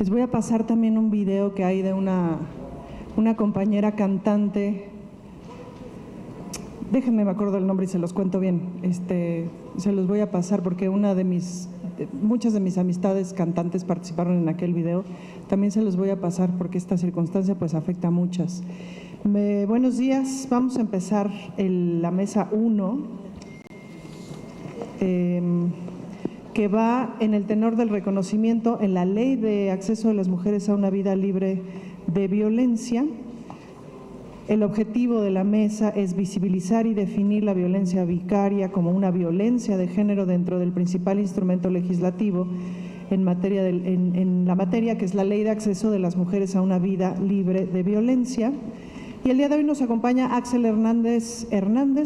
Les voy a pasar también un video que hay de una compañera cantante. Déjenme, me acuerdo el nombre y se los cuento bien. Se los voy a pasar porque muchas de mis amistades cantantes participaron en aquel video. También se los voy a pasar porque esta circunstancia pues afecta a muchas. Buenos días, vamos a empezar la mesa 1, que va en el tenor del reconocimiento en la Ley de Acceso de las Mujeres a una Vida Libre de Violencia. El objetivo de la mesa es visibilizar y definir la violencia vicaria como una violencia de género dentro del principal instrumento legislativo en la materia que es la Ley de Acceso de las Mujeres a una Vida Libre de Violencia. Y el día de hoy nos acompaña Axel Hernández,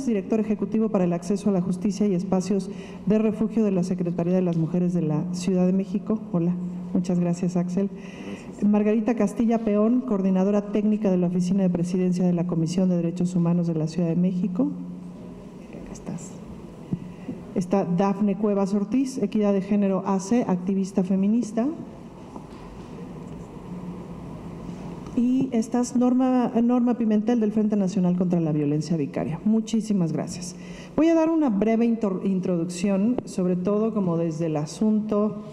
director ejecutivo para el acceso a la justicia y espacios de refugio de la Secretaría de las Mujeres de la Ciudad de México. Hola, muchas gracias, Axel. Margarita Castilla Peón, coordinadora técnica de la Oficina de Presidencia de la Comisión de Derechos Humanos de la Ciudad de México. Acá estás. Está Dafne Cuevas Ortiz, Equidad de Género AC, activista feminista. Y estás Norma Pimentel del Frente Nacional contra la Violencia Vicaria. Muchísimas gracias. Voy a dar una breve introducción, sobre todo como desde el asunto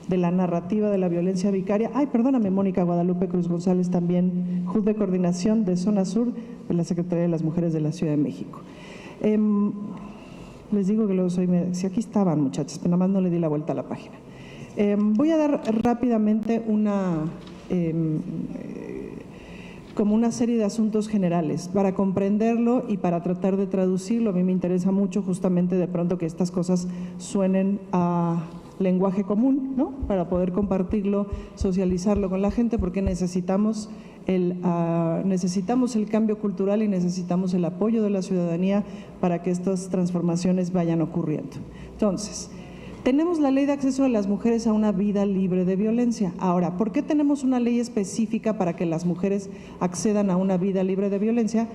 de la narrativa de la violencia vicaria. Perdóname, Mónica Guadalupe Cruz González, también JUD de Coordinación de Zona Sur de la Secretaría de las Mujeres de la Ciudad de México. Les digo que luego si aquí estaban, muchachas, pero nada más no le di la vuelta a la página. Voy a dar rápidamente como una serie de asuntos generales para comprenderlo y para tratar de traducirlo. A mí me interesa mucho justamente de pronto que estas cosas suenen a lenguaje común, ¿no? Para poder compartirlo, socializarlo con la gente, porque necesitamos el cambio cultural y necesitamos el apoyo de la ciudadanía para que estas transformaciones vayan ocurriendo. Entonces, tenemos la Ley de Acceso de las Mujeres a una Vida Libre de Violencia. Ahora, ¿por qué tenemos una ley específica para que las mujeres accedan a una vida libre de violencia?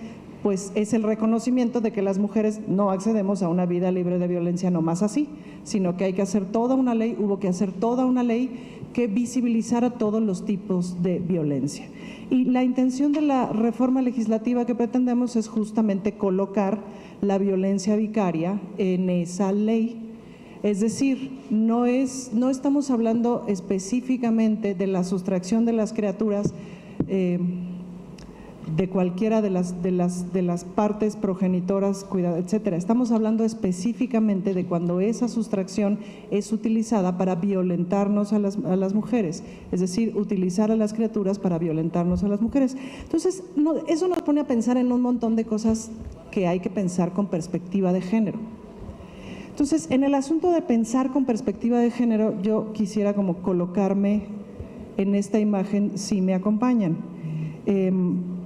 Pues es el reconocimiento de que las mujeres no accedemos a una vida libre de violencia no más así, sino que hay que hacer toda una ley, hubo que hacer toda una ley que visibilizara todos los tipos de violencia. Y la intención de la reforma legislativa que pretendemos es justamente colocar la violencia vicaria en esa ley. Es decir, no estamos hablando específicamente de la sustracción de las criaturas de cualquiera de las partes progenitoras, cuidado, etcétera. Estamos hablando específicamente de cuando esa sustracción es utilizada para violentarnos a las mujeres, es decir, utilizar a las criaturas para violentarnos a las mujeres. Entonces, eso nos pone a pensar en un montón de cosas que hay que pensar con perspectiva de género. Entonces, en el asunto de pensar con perspectiva de género, yo quisiera como colocarme en esta imagen, si me acompañan.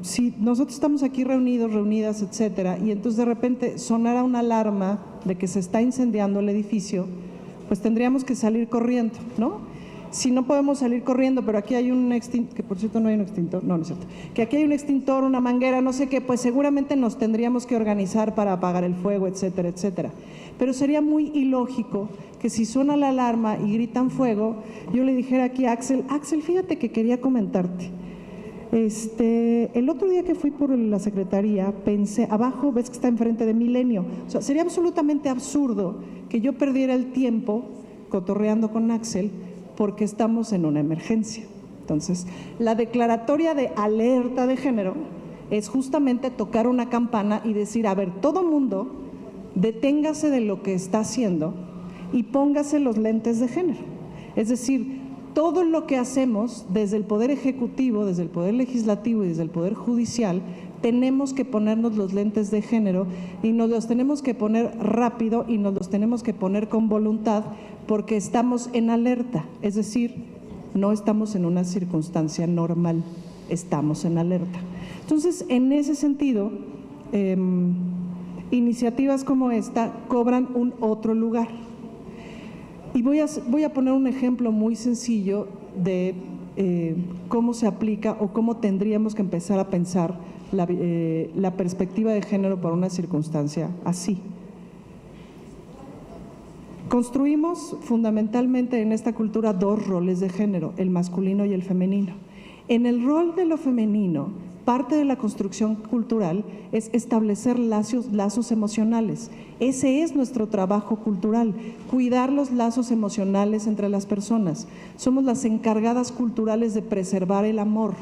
Si nosotros estamos aquí reunidos, reunidas, etcétera, y entonces de repente sonara una alarma de que se está incendiando el edificio, pues tendríamos que salir corriendo, ¿no? Si no podemos salir corriendo, pero aquí hay un extintor, que por cierto no hay un extintor, no es cierto, que aquí hay un extintor, una manguera, no sé qué, pues seguramente nos tendríamos que organizar para apagar el fuego, etcétera, etcétera. Pero sería muy ilógico que si suena la alarma y gritan fuego, yo le dijera aquí a Axel, fíjate que quería comentarte. El otro día que fui por la secretaría, pensé, abajo ves que está enfrente de Milenio. O sea, sería absolutamente absurdo que yo perdiera el tiempo cotorreando con Axel porque estamos en una emergencia. Entonces, la declaratoria de alerta de género es justamente tocar una campana y decir, a ver, todo mundo, deténgase de lo que está haciendo y póngase los lentes de género. Es decir, todo lo que hacemos desde el Poder Ejecutivo, desde el Poder Legislativo y desde el Poder Judicial, tenemos que ponernos los lentes de género y nos los tenemos que poner rápido y nos los tenemos que poner con voluntad porque estamos en alerta, es decir, no estamos en una circunstancia normal, estamos en alerta. Entonces, en ese sentido, iniciativas como esta cobran un otro lugar. Y voy a poner un ejemplo muy sencillo de cómo se aplica o cómo tendríamos que empezar a pensar la perspectiva de género para una circunstancia así. Construimos fundamentalmente en esta cultura dos roles de género, el masculino y el femenino. En el rol de lo femenino, parte de la construcción cultural es establecer lazos emocionales. Ese es nuestro trabajo cultural, cuidar los lazos emocionales entre las personas. Somos las encargadas culturales de preservar el amor.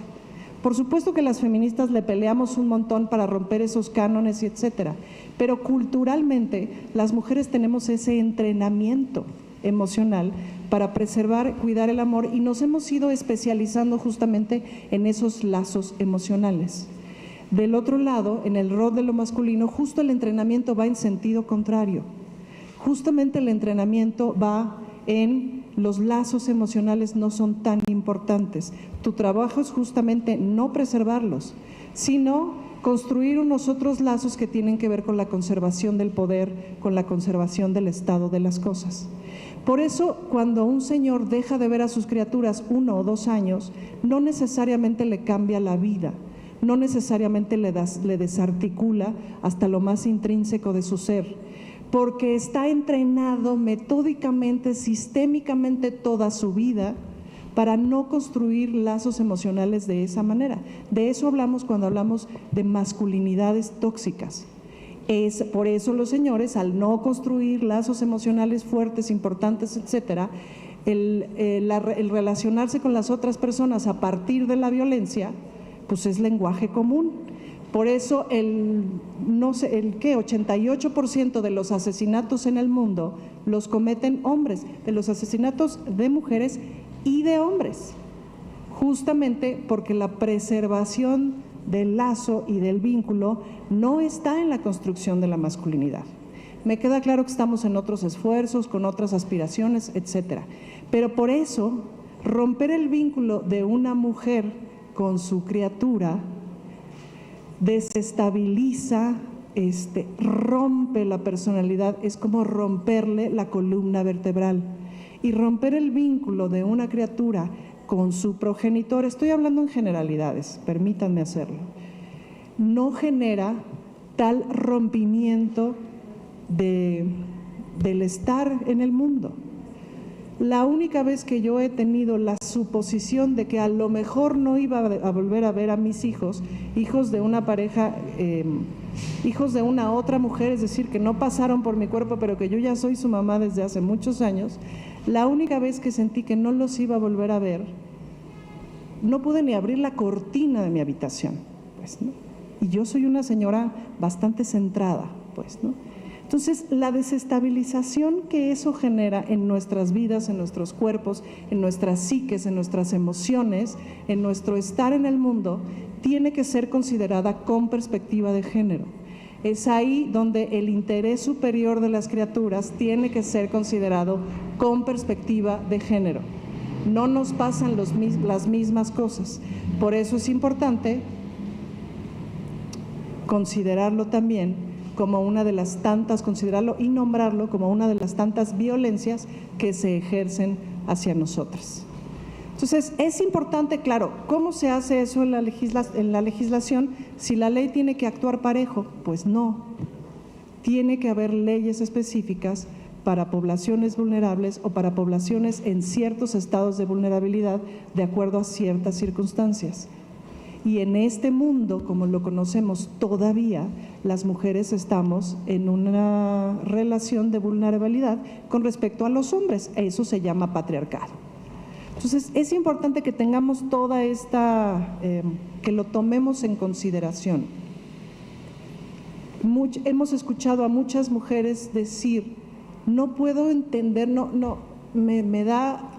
Por supuesto que las feministas le peleamos un montón para romper esos cánones y etcétera, pero culturalmente las mujeres tenemos ese entrenamiento emocional para preservar, cuidar el amor y nos hemos ido especializando justamente en esos lazos emocionales. Del otro lado, en el rol de lo masculino, justo el entrenamiento va en sentido contrario. Justamente el entrenamiento va en los lazos emocionales no son tan importantes. Tu trabajo es justamente no preservarlos, sino construir unos otros lazos que tienen que ver con la conservación del poder, con la conservación del estado de las cosas. Por eso, cuando un señor deja de ver a sus criaturas 1 o 2 años, no necesariamente le cambia la vida, no necesariamente le desarticula hasta lo más intrínseco de su ser, porque está entrenado metódicamente, sistémicamente toda su vida para no construir lazos emocionales de esa manera. De eso hablamos cuando hablamos de masculinidades tóxicas. Es por eso los señores, al no construir lazos emocionales fuertes, importantes, etcétera, el relacionarse con las otras personas a partir de la violencia, pues es lenguaje común. Por eso el 88% de los asesinatos en el mundo los cometen hombres, de los asesinatos de mujeres y de hombres, justamente porque la preservación del lazo y del vínculo no está en la construcción de la masculinidad. Me queda claro que estamos en otros esfuerzos, con otras aspiraciones, etcétera. Pero por eso, romper el vínculo de una mujer con su criatura desestabiliza, rompe la personalidad, es como romperle la columna vertebral. Y romper el vínculo de una criatura con su progenitor, estoy hablando en generalidades, permítanme hacerlo, no genera tal rompimiento del estar en el mundo. La única vez que yo he tenido la suposición de que a lo mejor no iba a volver a ver a mis hijos, hijos de una pareja, hijos de una otra mujer, es decir, que no pasaron por mi cuerpo, pero que yo ya soy su mamá desde hace muchos años, la única vez que sentí que no los iba a volver a ver, no pude ni abrir la cortina de mi habitación, pues, ¿no? Y yo soy una señora bastante centrada, pues, ¿no? Entonces, la desestabilización que eso genera en nuestras vidas, en nuestros cuerpos, en nuestras psiques, en nuestras emociones, en nuestro estar en el mundo, tiene que ser considerada con perspectiva de género. Es ahí donde el interés superior de las criaturas tiene que ser considerado con perspectiva de género. No nos pasan las mismas cosas. Por eso es importante considerarlo también como una de las tantas, considerarlo y nombrarlo como una de las tantas violencias que se ejercen hacia nosotras. Entonces, es importante, claro, ¿cómo se hace eso en la legislación? Si la ley tiene que actuar parejo, pues no. Tiene que haber leyes específicas para poblaciones vulnerables o para poblaciones en ciertos estados de vulnerabilidad de acuerdo a ciertas circunstancias. Y en este mundo, como lo conocemos todavía, las mujeres estamos en una relación de vulnerabilidad con respecto a los hombres. Eso se llama patriarcado. Entonces, es importante que tengamos toda esta, que lo tomemos en consideración. Hemos escuchado a muchas mujeres decir, no puedo entender, me da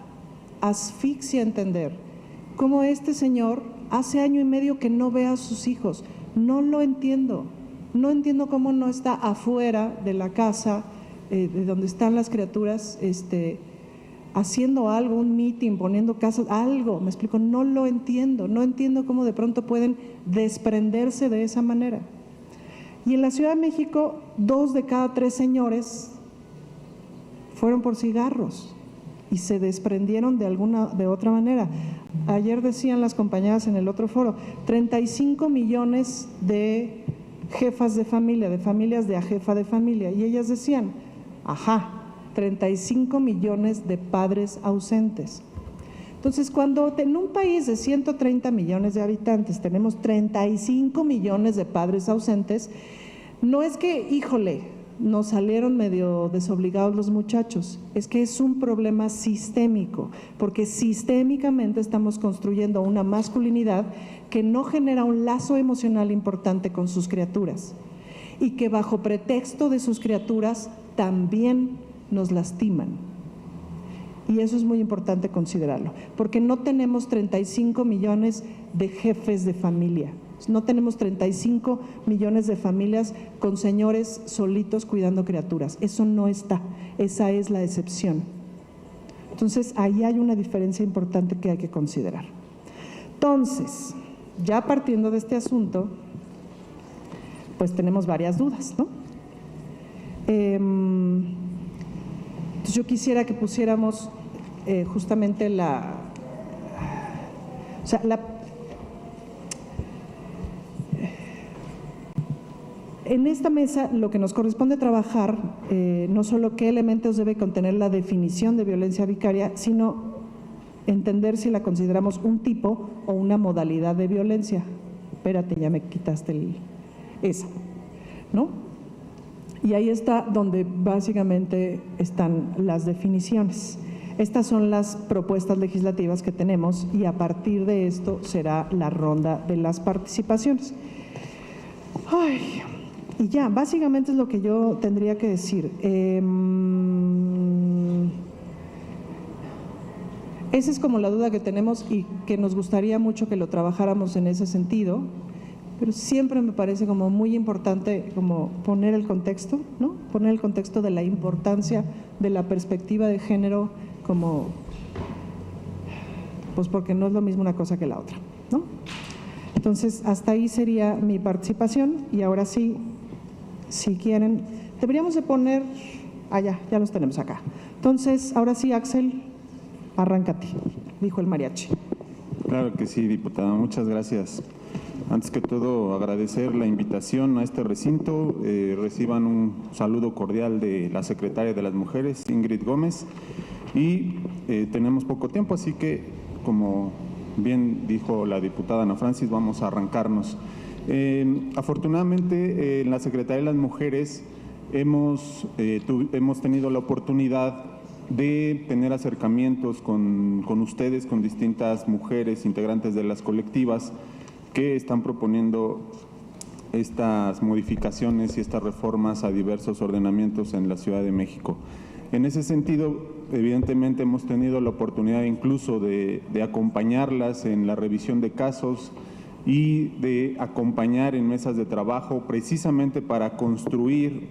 asfixia entender cómo este señor hace 1 año y medio que no ve a sus hijos. No lo entiendo. No entiendo cómo no está afuera de la casa, de donde están las criaturas, haciendo algo, un meeting, poniendo casas, algo, me explico, no lo entiendo. No entiendo cómo de pronto pueden desprenderse de esa manera. Y en la Ciudad de México, 2 de cada 3 señores fueron por cigarros y se desprendieron de otra manera. Ayer decían las compañeras en el otro foro, 35 millones de jefas de familia, de familias de a jefa de familia, y ellas decían, ajá, 35 millones de padres ausentes. Entonces, cuando en un país de 130 millones de habitantes tenemos 35 millones de padres ausentes, no es que, híjole, nos salieron medio desobligados los muchachos, es que es un problema sistémico, porque sistémicamente estamos construyendo una masculinidad que no genera un lazo emocional importante con sus criaturas y que bajo pretexto de sus criaturas también nos lastiman. Y eso es muy importante considerarlo, porque no tenemos 35 millones de jefes de familia, no tenemos 35 millones de familias con señores solitos cuidando criaturas, eso no está, esa es la excepción. Entonces, ahí hay una diferencia importante que hay que considerar. Entonces, ya partiendo de este asunto, pues tenemos varias dudas, ¿no? Entonces, yo quisiera que pusiéramos justamente en esta mesa lo que nos corresponde trabajar, no solo qué elementos debe contener la definición de violencia vicaria, sino entender si la consideramos un tipo o una modalidad de violencia. Espérate, ya me quitaste esa, ¿no? Y ahí está donde básicamente están las definiciones. Estas son las propuestas legislativas que tenemos y a partir de esto será la ronda de las participaciones. Ay, y ya, básicamente es lo que yo tendría que decir. Esa es como la duda que tenemos y que nos gustaría mucho que lo trabajáramos en ese sentido, pero siempre me parece como muy importante como poner el contexto, ¿no? Poner el contexto de la importancia de la perspectiva de género como, pues porque no es lo mismo una cosa que la otra, ¿no? Entonces, hasta ahí sería mi participación y ahora sí, si quieren, deberíamos de poner, ya los tenemos acá. Entonces, ahora sí, Axel, arráncate, dijo el mariachi. Claro que sí, diputada, muchas gracias. Antes que todo, agradecer la invitación a este recinto. Reciban un saludo cordial de la secretaria de las Mujeres, Ingrid Gómez. Y tenemos poco tiempo, así que, como bien dijo la diputada Ana Francis, vamos a arrancarnos. Afortunadamente, en la Secretaría de las Mujeres hemos tenido la oportunidad de tener acercamientos con ustedes, con distintas mujeres integrantes de las colectivas que están proponiendo estas modificaciones y estas reformas a diversos ordenamientos en la Ciudad de México. En ese sentido, evidentemente hemos tenido la oportunidad incluso de acompañarlas en la revisión de casos y de acompañar en mesas de trabajo precisamente para construir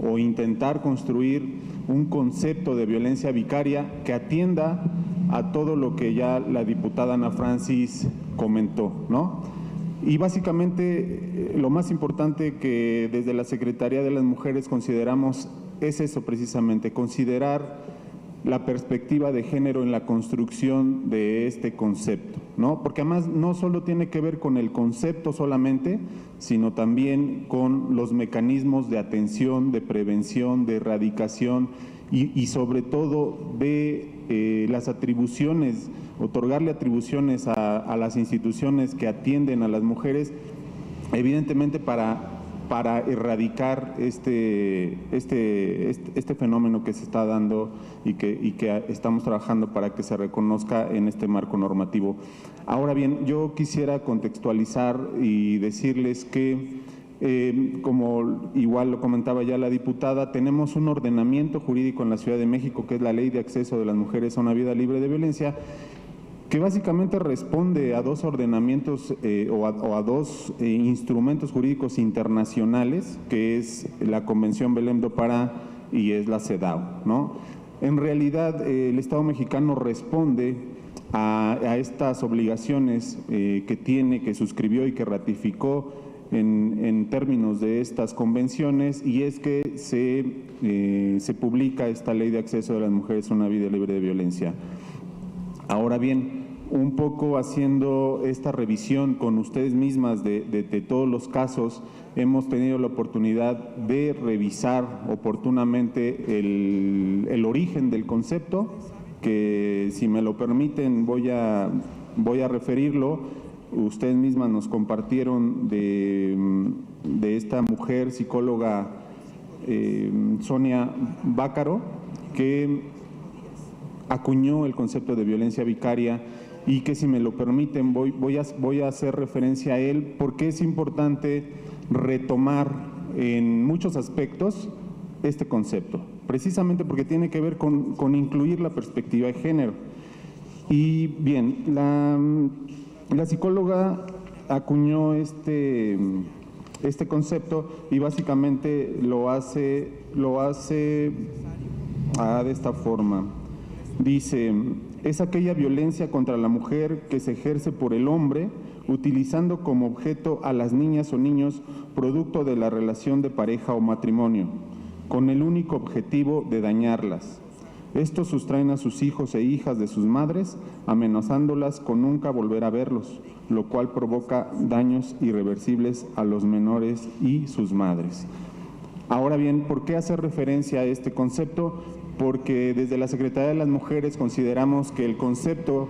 o intentar construir un concepto de violencia vicaria que atienda a todo lo que ya la diputada Ana Francis comentó, ¿no? Y básicamente lo más importante que desde la Secretaría de las Mujeres consideramos es eso precisamente, considerar la perspectiva de género en la construcción de este concepto, ¿no? Porque además no solo tiene que ver con el concepto solamente, sino también con los mecanismos de atención, de prevención, de erradicación y sobre todo de las atribuciones, otorgarle atribuciones a las instituciones que atienden a las mujeres, evidentemente para erradicar este fenómeno que se está dando y que estamos trabajando para que se reconozca en este marco normativo. Ahora bien, yo quisiera contextualizar y decirles que, como igual lo comentaba ya la diputada, tenemos un ordenamiento jurídico en la Ciudad de México, que es la Ley de Acceso de las Mujeres a una Vida Libre de Violencia, que básicamente responde a dos ordenamientos o a dos instrumentos jurídicos internacionales, que es la Convención Belém do Pará y es la CEDAW, ¿no? En realidad, el Estado mexicano responde a estas obligaciones que suscribió y que ratificó en términos de estas convenciones, y es que se publica esta Ley de Acceso de las Mujeres a una Vida Libre de Violencia. Ahora bien, un poco haciendo esta revisión con ustedes mismas de todos los casos, hemos tenido la oportunidad de revisar oportunamente el origen del concepto, que si me lo permiten voy a referirlo. Ustedes mismas nos compartieron de esta mujer psicóloga Sonia Bácaro, que acuñó el concepto de violencia vicaria y que, si me lo permiten, voy a hacer referencia a él porque es importante retomar en muchos aspectos este concepto, precisamente porque tiene que ver con incluir la perspectiva de género. Y bien, la psicóloga acuñó este concepto y básicamente lo hace de esta forma. Dice: es aquella violencia contra la mujer que se ejerce por el hombre utilizando como objeto a las niñas o niños producto de la relación de pareja o matrimonio, con el único objetivo de dañarlas. Estos sustraen a sus hijos e hijas de sus madres, amenazándolas con nunca volver a verlos, lo cual provoca daños irreversibles a los menores y sus madres. Ahora bien, ¿por qué hacer referencia a este concepto? Porque desde la Secretaría de las Mujeres consideramos que el concepto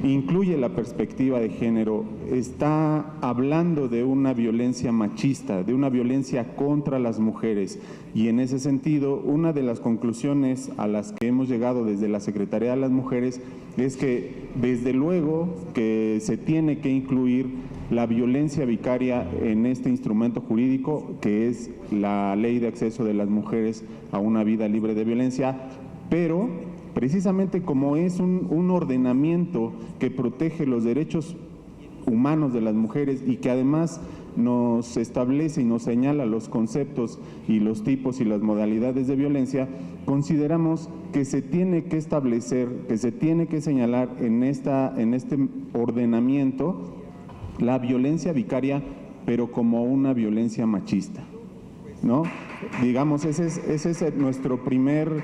incluye la perspectiva de género, está hablando de una violencia machista, de una violencia contra las mujeres, y en ese sentido, una de las conclusiones a las que hemos llegado desde la Secretaría de las Mujeres es que desde luego que se tiene que incluir la violencia vicaria en este instrumento jurídico que es la Ley de Acceso de las Mujeres a una Vida Libre de Violencia, pero precisamente como es un ordenamiento que protege los derechos humanos de las mujeres y que además nos establece y nos señala los conceptos y los tipos y las modalidades de violencia, consideramos que se tiene que establecer, que se tiene que señalar en este ordenamiento la violencia vicaria, pero como una violencia machista, ¿no? Digamos, ese es nuestro primer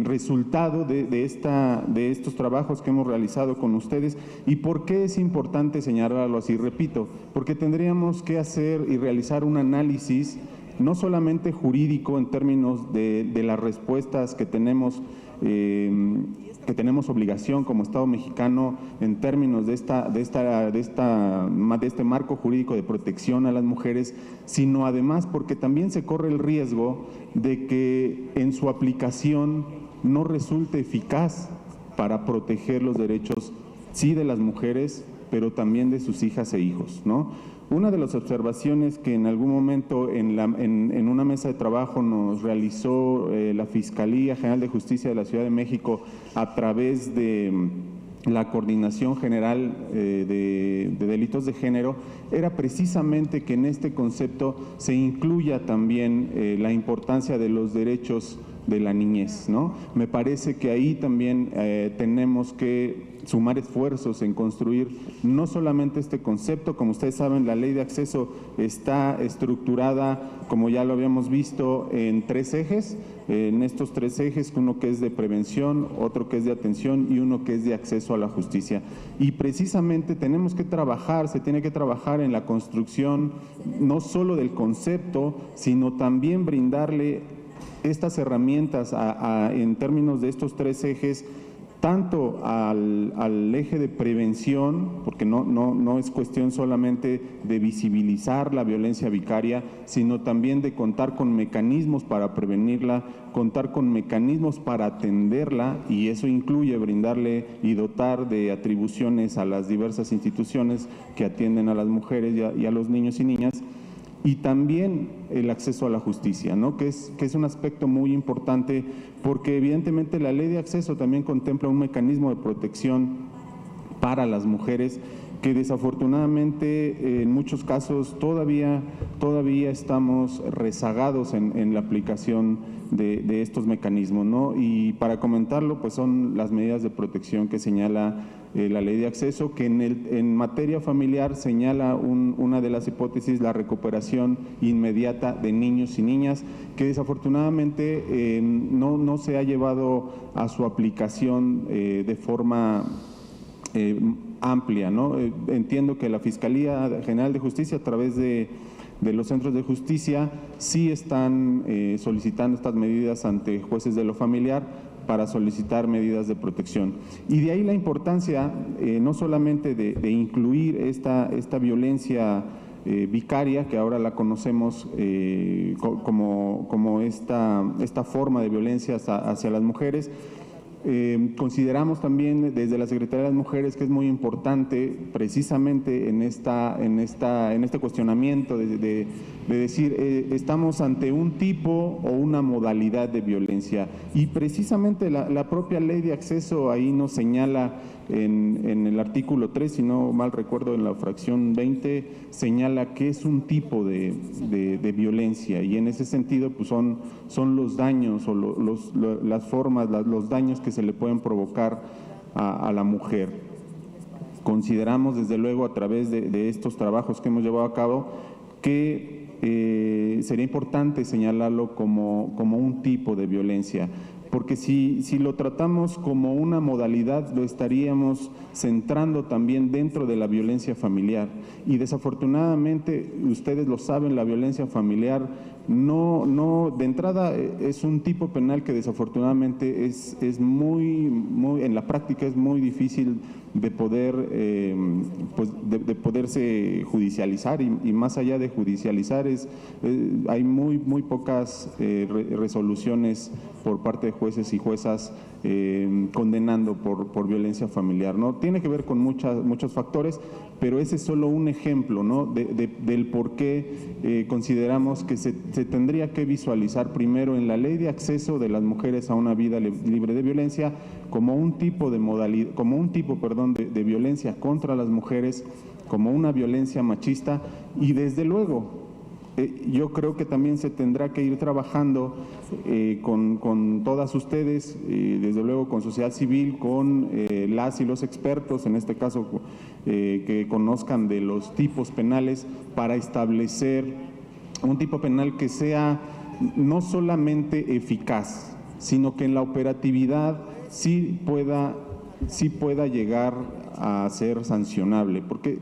resultado de estos trabajos que hemos realizado con ustedes. ¿Y por qué es importante señalarlo así? Repito, porque tendríamos que hacer y realizar un análisis no solamente jurídico en términos de las respuestas que tenemos obligación como Estado mexicano en términos de este marco jurídico de protección a las mujeres, sino además porque también se corre el riesgo de que en su aplicación no resulte eficaz para proteger los derechos, sí, de las mujeres, pero también de sus hijas e hijos, ¿no? Una de las observaciones que en algún momento en una mesa de trabajo nos realizó la Fiscalía General de Justicia de la Ciudad de México a través de la Coordinación General de Delitos de Género era precisamente que en este concepto se incluya también la importancia de los derechos de la niñez, ¿no? Me parece que ahí también tenemos que sumar esfuerzos en construir no solamente este concepto. Como ustedes saben, la Ley de Acceso está estructurada, como ya lo habíamos visto, en 3 ejes. En estos 3 ejes, uno que es de prevención, otro que es de atención y uno que es de acceso a la justicia. Y precisamente tenemos que trabajar, se tiene que trabajar en la construcción no solo del concepto, sino también brindarle estas herramientas en términos de estos 3 ejes, tanto al eje de prevención, porque no es cuestión solamente de visibilizar la violencia vicaria, sino también de contar con mecanismos para prevenirla, contar con mecanismos para atenderla, y eso incluye brindarle y dotar de atribuciones a las diversas instituciones que atienden a las mujeres y a los niños y niñas. Y también el acceso a la justicia, ¿no? que es un aspecto muy importante, porque evidentemente la Ley de Acceso también contempla un mecanismo de protección para las mujeres que desafortunadamente en muchos casos todavía estamos rezagados en la aplicación de estos mecanismos, ¿no? Y para comentarlo, pues son las medidas de protección que señala la ley de acceso, que en materia familiar señala una de las hipótesis, la recuperación inmediata de niños y niñas, que desafortunadamente no se ha llevado a su aplicación de forma amplia, ¿no? Entiendo que la Fiscalía General de Justicia, a través de los centros de justicia, sí están solicitando estas medidas ante jueces de lo familiar para solicitar medidas de protección. Y de ahí la importancia no solamente de incluir esta violencia vicaria, que ahora la conocemos como esta forma de violencia hacia las mujeres. Consideramos también desde la Secretaría de las Mujeres que es muy importante precisamente en este cuestionamiento de decir estamos ante un tipo o una modalidad de violencia, y precisamente la propia ley de acceso ahí nos señala en el artículo 3, si no mal recuerdo, en la fracción 20, señala que es un tipo de violencia, y en ese sentido pues son los daños o las formas, los daños que se le pueden provocar a la mujer. Consideramos desde luego a través de estos trabajos que hemos llevado a cabo que sería importante señalarlo como un tipo de violencia, porque si lo tratamos como una modalidad, lo estaríamos centrando también dentro de la violencia familiar. Y desafortunadamente, ustedes lo saben, la violencia familiar no de entrada es un tipo penal que desafortunadamente es muy en la práctica es muy difícil de poder de poderse judicializar, y más allá de judicializar hay muy pocas resoluciones por parte de jueces y juezas condenando por violencia familiar, ¿no? Tiene que ver con muchos factores, pero ese es solo un ejemplo, ¿no? del por qué consideramos que se tendría que visualizar primero en la ley de acceso de las mujeres a una vida libre de violencia como un tipo de violencia contra las mujeres, como una violencia machista, y desde luego yo creo que también se tendrá que ir trabajando con todas ustedes, desde luego con sociedad civil, con las y los expertos, en este caso que conozcan de los tipos penales, para establecer un tipo penal que sea no solamente eficaz, sino que en la operatividad sí pueda llegar a ser sancionable, porque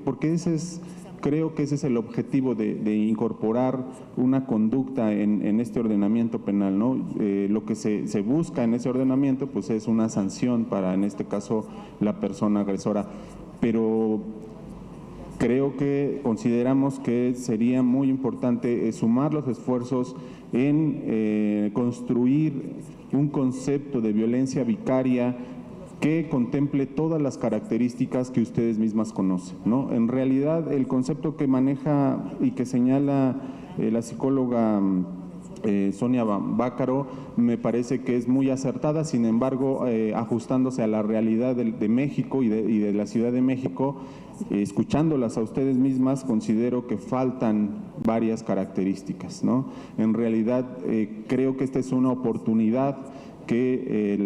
creo que ese es el objetivo de incorporar una conducta en este ordenamiento penal, ¿no? Lo que se busca en ese ordenamiento pues es una sanción para, en este caso, la persona agresora, pero consideramos que sería muy importante sumar los esfuerzos en construir un concepto de violencia vicaria que contemple todas las características que ustedes mismas conocen, ¿no? En realidad, el concepto que maneja y que señala la psicóloga Sonia Bácaro me parece que es muy acertada, sin embargo, ajustándose a la realidad de México y de la Ciudad de México, escuchándolas a ustedes mismas, considero que faltan varias características, ¿no? En realidad, creo que esta es una oportunidad que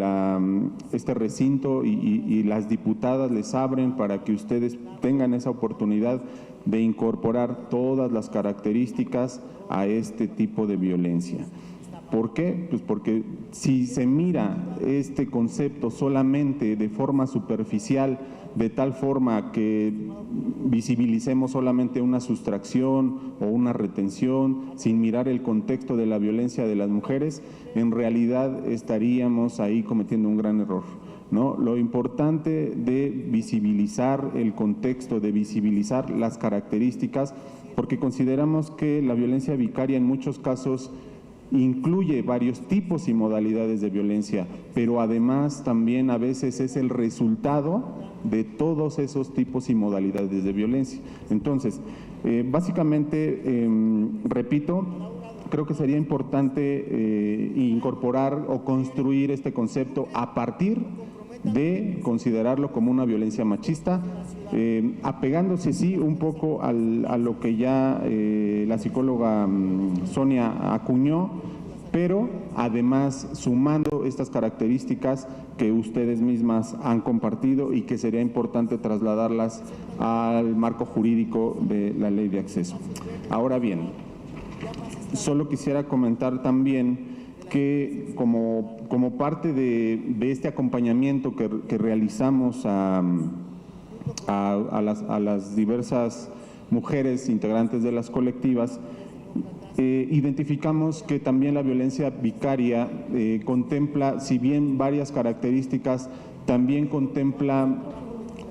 este recinto y las diputadas les abren para que ustedes tengan esa oportunidad de incorporar todas las características a este tipo de violencia. ¿Por qué? Pues porque si se mira este concepto solamente de forma superficial, de tal forma que visibilicemos solamente una sustracción o una retención, sin mirar el contexto de la violencia de las mujeres, en realidad estaríamos ahí cometiendo un gran error, ¿no? Lo importante de visibilizar el contexto, de visibilizar las características, porque consideramos que la violencia vicaria en muchos casos incluye varios tipos y modalidades de violencia, pero además también a veces es el resultado de todos esos tipos y modalidades de violencia. Entonces, básicamente, repito, creo que sería importante incorporar o construir este concepto a partir de considerarlo como una violencia machista, apegándose sí un poco a lo que ya la psicóloga Sonia acuñó, pero además sumando estas características que ustedes mismas han compartido y que sería importante trasladarlas al marco jurídico de la ley de acceso. Ahora bien, solo quisiera comentar también que como parte de este acompañamiento que realizamos a las diversas mujeres integrantes de las colectivas, identificamos que también la violencia vicaria contempla, si bien varias características, también contempla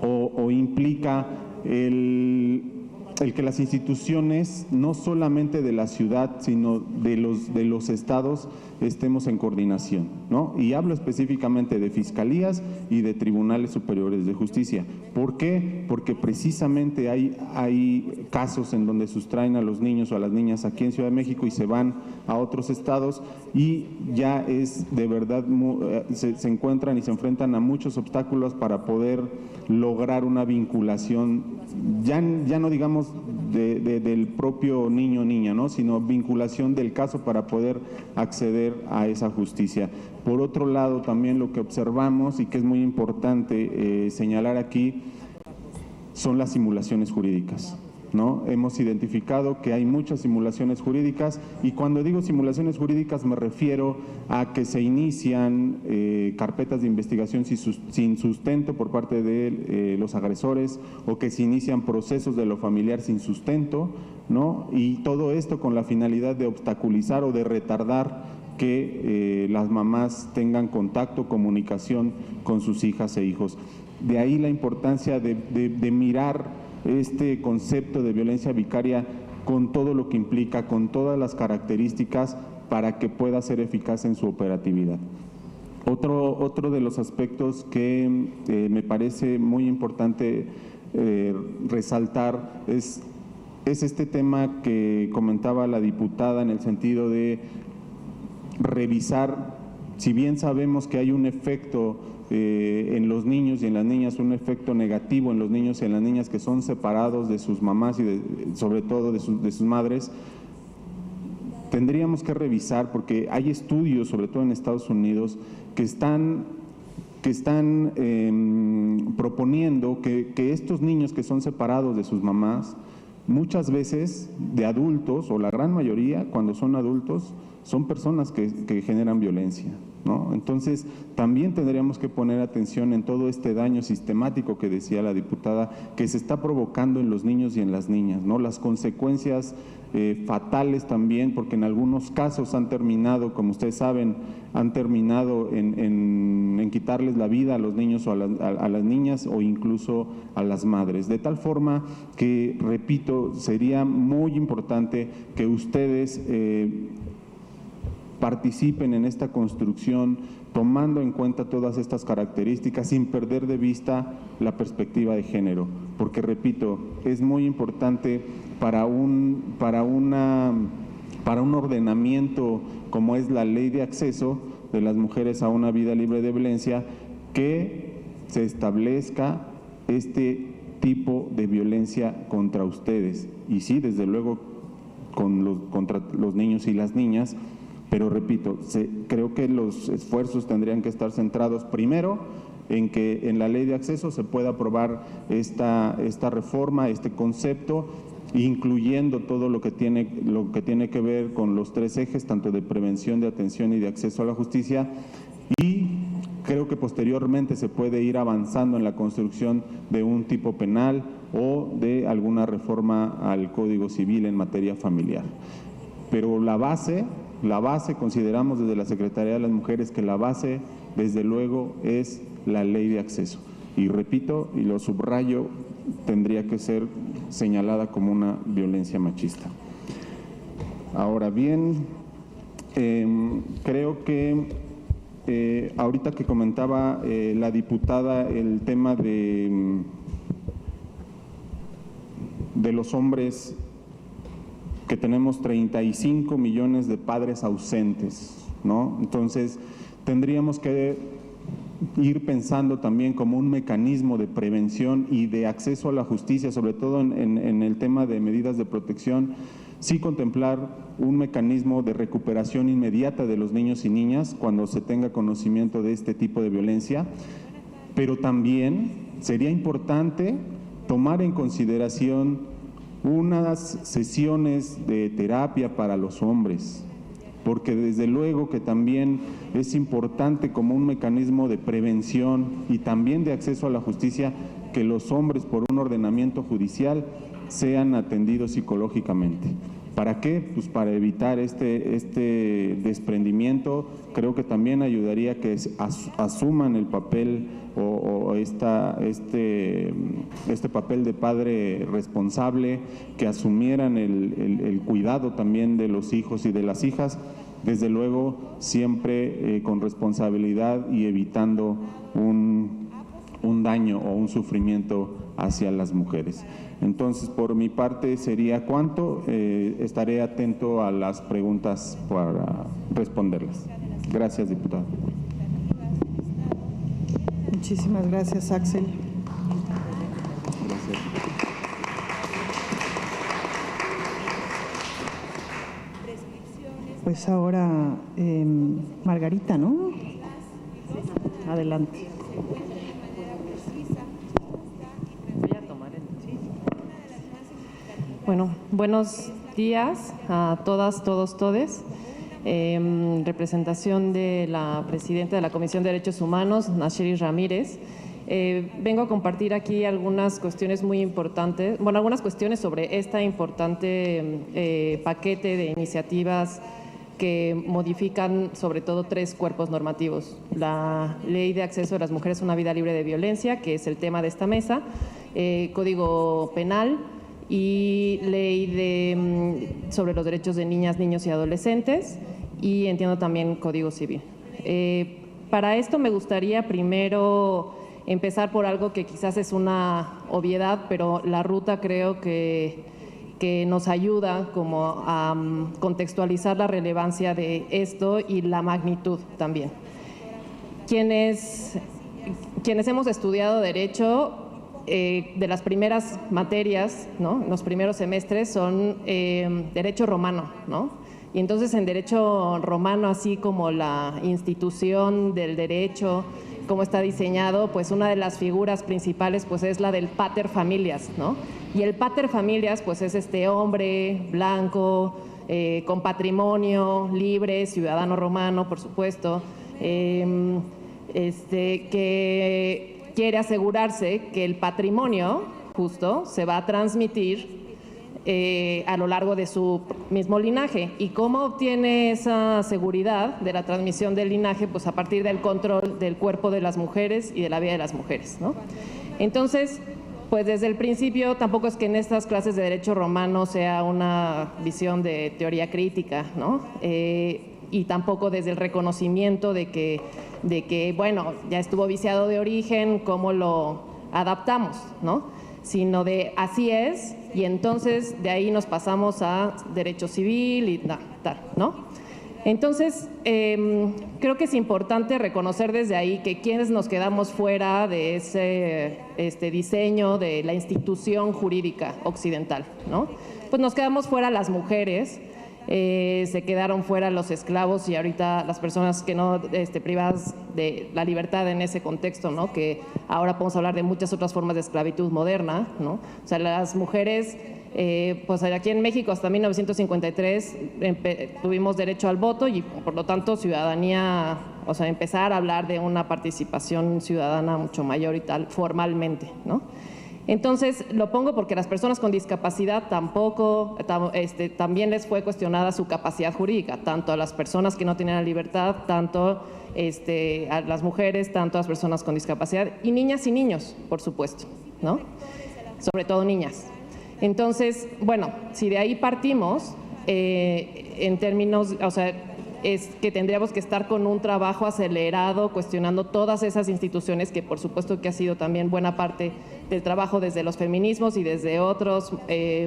o implica el que las instituciones, no solamente de la ciudad, sino de los estados, estemos en coordinación, ¿no? Y hablo específicamente de fiscalías y de tribunales superiores de justicia. ¿Por qué? Porque precisamente hay casos en donde sustraen a los niños o a las niñas aquí en Ciudad de México y se van a otros estados y ya es de verdad, se encuentran y se enfrentan a muchos obstáculos para poder lograr una vinculación, ya no digamos del propio niño o niña, ¿no? Sino vinculación del caso para poder acceder a esa justicia. Por otro lado, también lo que observamos y que es muy importante señalar aquí son las simulaciones jurídicas, ¿no? Hemos identificado que hay muchas simulaciones jurídicas y cuando digo simulaciones jurídicas me refiero a que se inician carpetas de investigación sin sustento por parte de los agresores o que se inician procesos de lo familiar sin sustento, ¿no? Y todo esto con la finalidad de obstaculizar o de retardar que las mamás tengan contacto, comunicación con sus hijas e hijos. De ahí la importancia de mirar este concepto de violencia vicaria con todo lo que implica, con todas las características para que pueda ser eficaz en su operatividad. Otro de los aspectos que me parece muy importante resaltar es este tema que comentaba la diputada en el sentido de revisar, si bien sabemos que hay un efecto en los niños y en las niñas, un efecto negativo en los niños y en las niñas que son separados de sus mamás y sobre todo de sus madres, tendríamos que revisar, porque hay estudios, sobre todo en Estados Unidos, que están proponiendo que estos niños que son separados de sus mamás, muchas veces de adultos, o la gran mayoría, cuando son adultos, son personas que generan violencia, ¿no? Entonces, también tendríamos que poner atención en todo este daño sistemático que decía la diputada, que se está provocando en los niños y en las niñas, ¿no? Las consecuencias fatales también, porque en algunos casos han terminado, como ustedes saben, han terminado en quitarles la vida a los niños o a las niñas o incluso a las madres. De tal forma que, repito, sería muy importante que ustedes participen en esta construcción tomando en cuenta todas estas características sin perder de vista la perspectiva de género, porque repito, es muy importante para un ordenamiento como es la ley de acceso de las mujeres a una vida libre de violencia que se establezca este tipo de violencia contra ustedes y sí, desde luego contra los niños y las niñas. Pero repito, creo que los esfuerzos tendrían que estar centrados primero en que en la ley de acceso se pueda aprobar esta reforma, este concepto, incluyendo todo lo que tiene que ver con los tres ejes, tanto de prevención, de atención y de acceso a la justicia, y creo que posteriormente se puede ir avanzando en la construcción de un tipo penal o de alguna reforma al Código Civil en materia familiar. Pero la base, consideramos desde la Secretaría de las Mujeres que la base, desde luego, es la ley de acceso. Y repito, y lo subrayo, tendría que ser señalada como una violencia machista. Ahora bien, creo que ahorita que comentaba la diputada el tema de los hombres, que tenemos 35 millones de padres ausentes, ¿no? Entonces, tendríamos que ir pensando también como un mecanismo de prevención y de acceso a la justicia, sobre todo en el tema de medidas de protección, sí contemplar un mecanismo de recuperación inmediata de los niños y niñas cuando se tenga conocimiento de este tipo de violencia, pero también sería importante tomar en consideración unas sesiones de terapia para los hombres, porque desde luego que también es importante como un mecanismo de prevención y también de acceso a la justicia que los hombres por un ordenamiento judicial sean atendidos psicológicamente. ¿Para qué? Pues para evitar este desprendimiento. Creo que también ayudaría a que asuman el papel este papel de padre responsable, que asumieran el cuidado también de los hijos y de las hijas, desde luego siempre con responsabilidad y evitando un daño o un sufrimiento hacia las mujeres. Entonces, por mi parte sería cuanto. Estaré atento a las preguntas para responderlas. Gracias, diputado. Muchísimas gracias, Axel. Gracias. Pues ahora, Margarita, ¿no? Adelante. Bueno, buenos días a todas, todos, todes. Representación de la presidenta de la Comisión de Derechos Humanos, Nacheli Ramírez. Vengo a compartir aquí algunas cuestiones muy importantes, bueno, algunas cuestiones sobre este importante paquete de iniciativas que modifican sobre todo 3 cuerpos normativos. La Ley de Acceso de las Mujeres a una Vida Libre de Violencia, que es el tema de esta mesa, Código Penal y Ley sobre los derechos de niñas, niños y adolescentes, y entiendo también Código Civil. Para esto me gustaría primero empezar por algo que quizás es una obviedad, pero la ruta creo que nos ayuda como a contextualizar la relevancia de esto y la magnitud también. Quienes hemos estudiado Derecho, de las primeras materias, ¿no?, los primeros semestres son Derecho Romano, ¿no? Y entonces en Derecho Romano, así como la institución del derecho, cómo está diseñado, pues una de las figuras principales pues es la del pater familias, ¿no? Y el pater familias pues es este hombre blanco, con patrimonio, libre, ciudadano romano, por supuesto, que quiere asegurarse que el patrimonio justo se va a transmitir a lo largo de su mismo linaje. ¿Y cómo obtiene esa seguridad de la transmisión del linaje? Pues a partir del control del cuerpo de las mujeres y de la vida de las mujeres, ¿no? Entonces, pues desde el principio tampoco es que en estas clases de Derecho Romano sea una visión de teoría crítica, ¿no? Y tampoco desde el reconocimiento de que, bueno, ya estuvo viciado de origen, ¿cómo lo adaptamos?, ¿no? Sino de así es, y entonces de ahí nos pasamos a derecho civil y tal, ¿no? Entonces, creo que es importante reconocer desde ahí que quienes nos quedamos fuera de ese diseño de la institución jurídica occidental, ¿no? Pues nos quedamos fuera las mujeres, se quedaron fuera los esclavos y ahorita las personas que no privadas de la libertad en ese contexto, ¿no? Que ahora podemos hablar de muchas otras formas de esclavitud moderna, ¿no? O sea, las mujeres, pues aquí en México hasta 1953 tuvimos derecho al voto y por lo tanto ciudadanía, o sea, empezar a hablar de una participación ciudadana mucho mayor y tal, formalmente, ¿no? Entonces, lo pongo porque las personas con discapacidad también les fue cuestionada su capacidad jurídica, tanto a las personas que no tenían la libertad, tanto a las mujeres, tanto a las personas con discapacidad, y niñas y niños, por supuesto, ¿no? Sobre todo niñas. Entonces, bueno, si de ahí partimos, en términos, o sea, es que tendríamos que estar con un trabajo acelerado, cuestionando todas esas instituciones que por supuesto que ha sido también buena parte del trabajo desde los feminismos y desde otros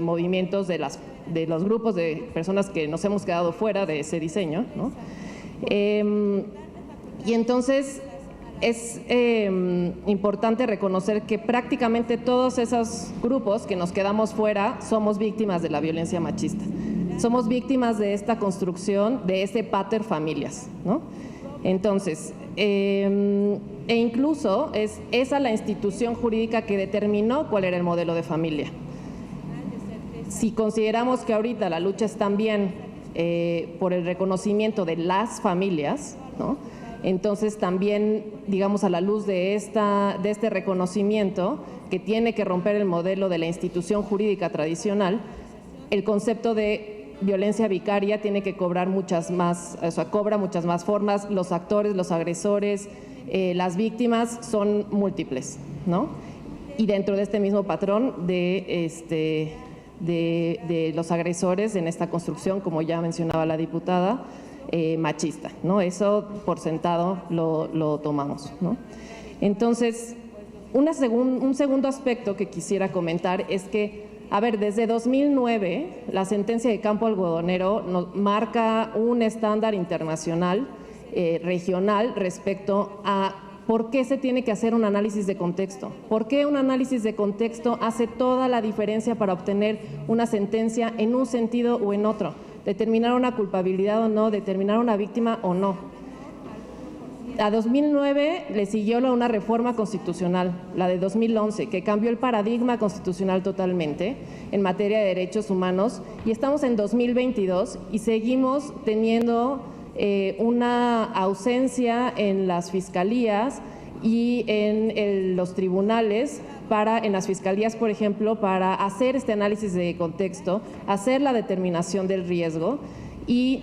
movimientos de los grupos de personas que nos hemos quedado fuera de ese diseño, ¿no? Y entonces, es importante reconocer que prácticamente todos esos grupos que nos quedamos fuera somos víctimas de la violencia machista. Somos víctimas de esta construcción, de este pater familias, ¿no? Entonces, e incluso es esa la institución jurídica que determinó cuál era el modelo de familia. Si consideramos que ahorita la lucha es también por el reconocimiento de las familias, ¿no? Entonces también, digamos, a la luz de este reconocimiento que tiene que romper el modelo de la institución jurídica tradicional, el concepto de violencia vicaria tiene que cobrar muchas más, o sea, cobra muchas más formas. Los actores, los agresores, las víctimas son múltiples, ¿no? Y dentro de este mismo patrón de los agresores en esta construcción, como ya mencionaba la diputada, machista, ¿no? Eso por sentado lo tomamos, ¿no? Entonces, un segundo aspecto que quisiera comentar es que, a ver, desde 2009 la sentencia de Campo Algodonero nos marca un estándar internacional, regional, respecto a por qué se tiene que hacer un análisis de contexto. ¿Por qué un análisis de contexto hace toda la diferencia para obtener una sentencia en un sentido o en otro? Determinar una culpabilidad o no, determinar una víctima o no. A 2009 le siguió una reforma constitucional, la de 2011, que cambió el paradigma constitucional totalmente en materia de derechos humanos, y estamos en 2022 y seguimos teniendo una ausencia en las fiscalías y en los tribunales en las fiscalías, por ejemplo, para hacer este análisis de contexto, hacer la determinación del riesgo y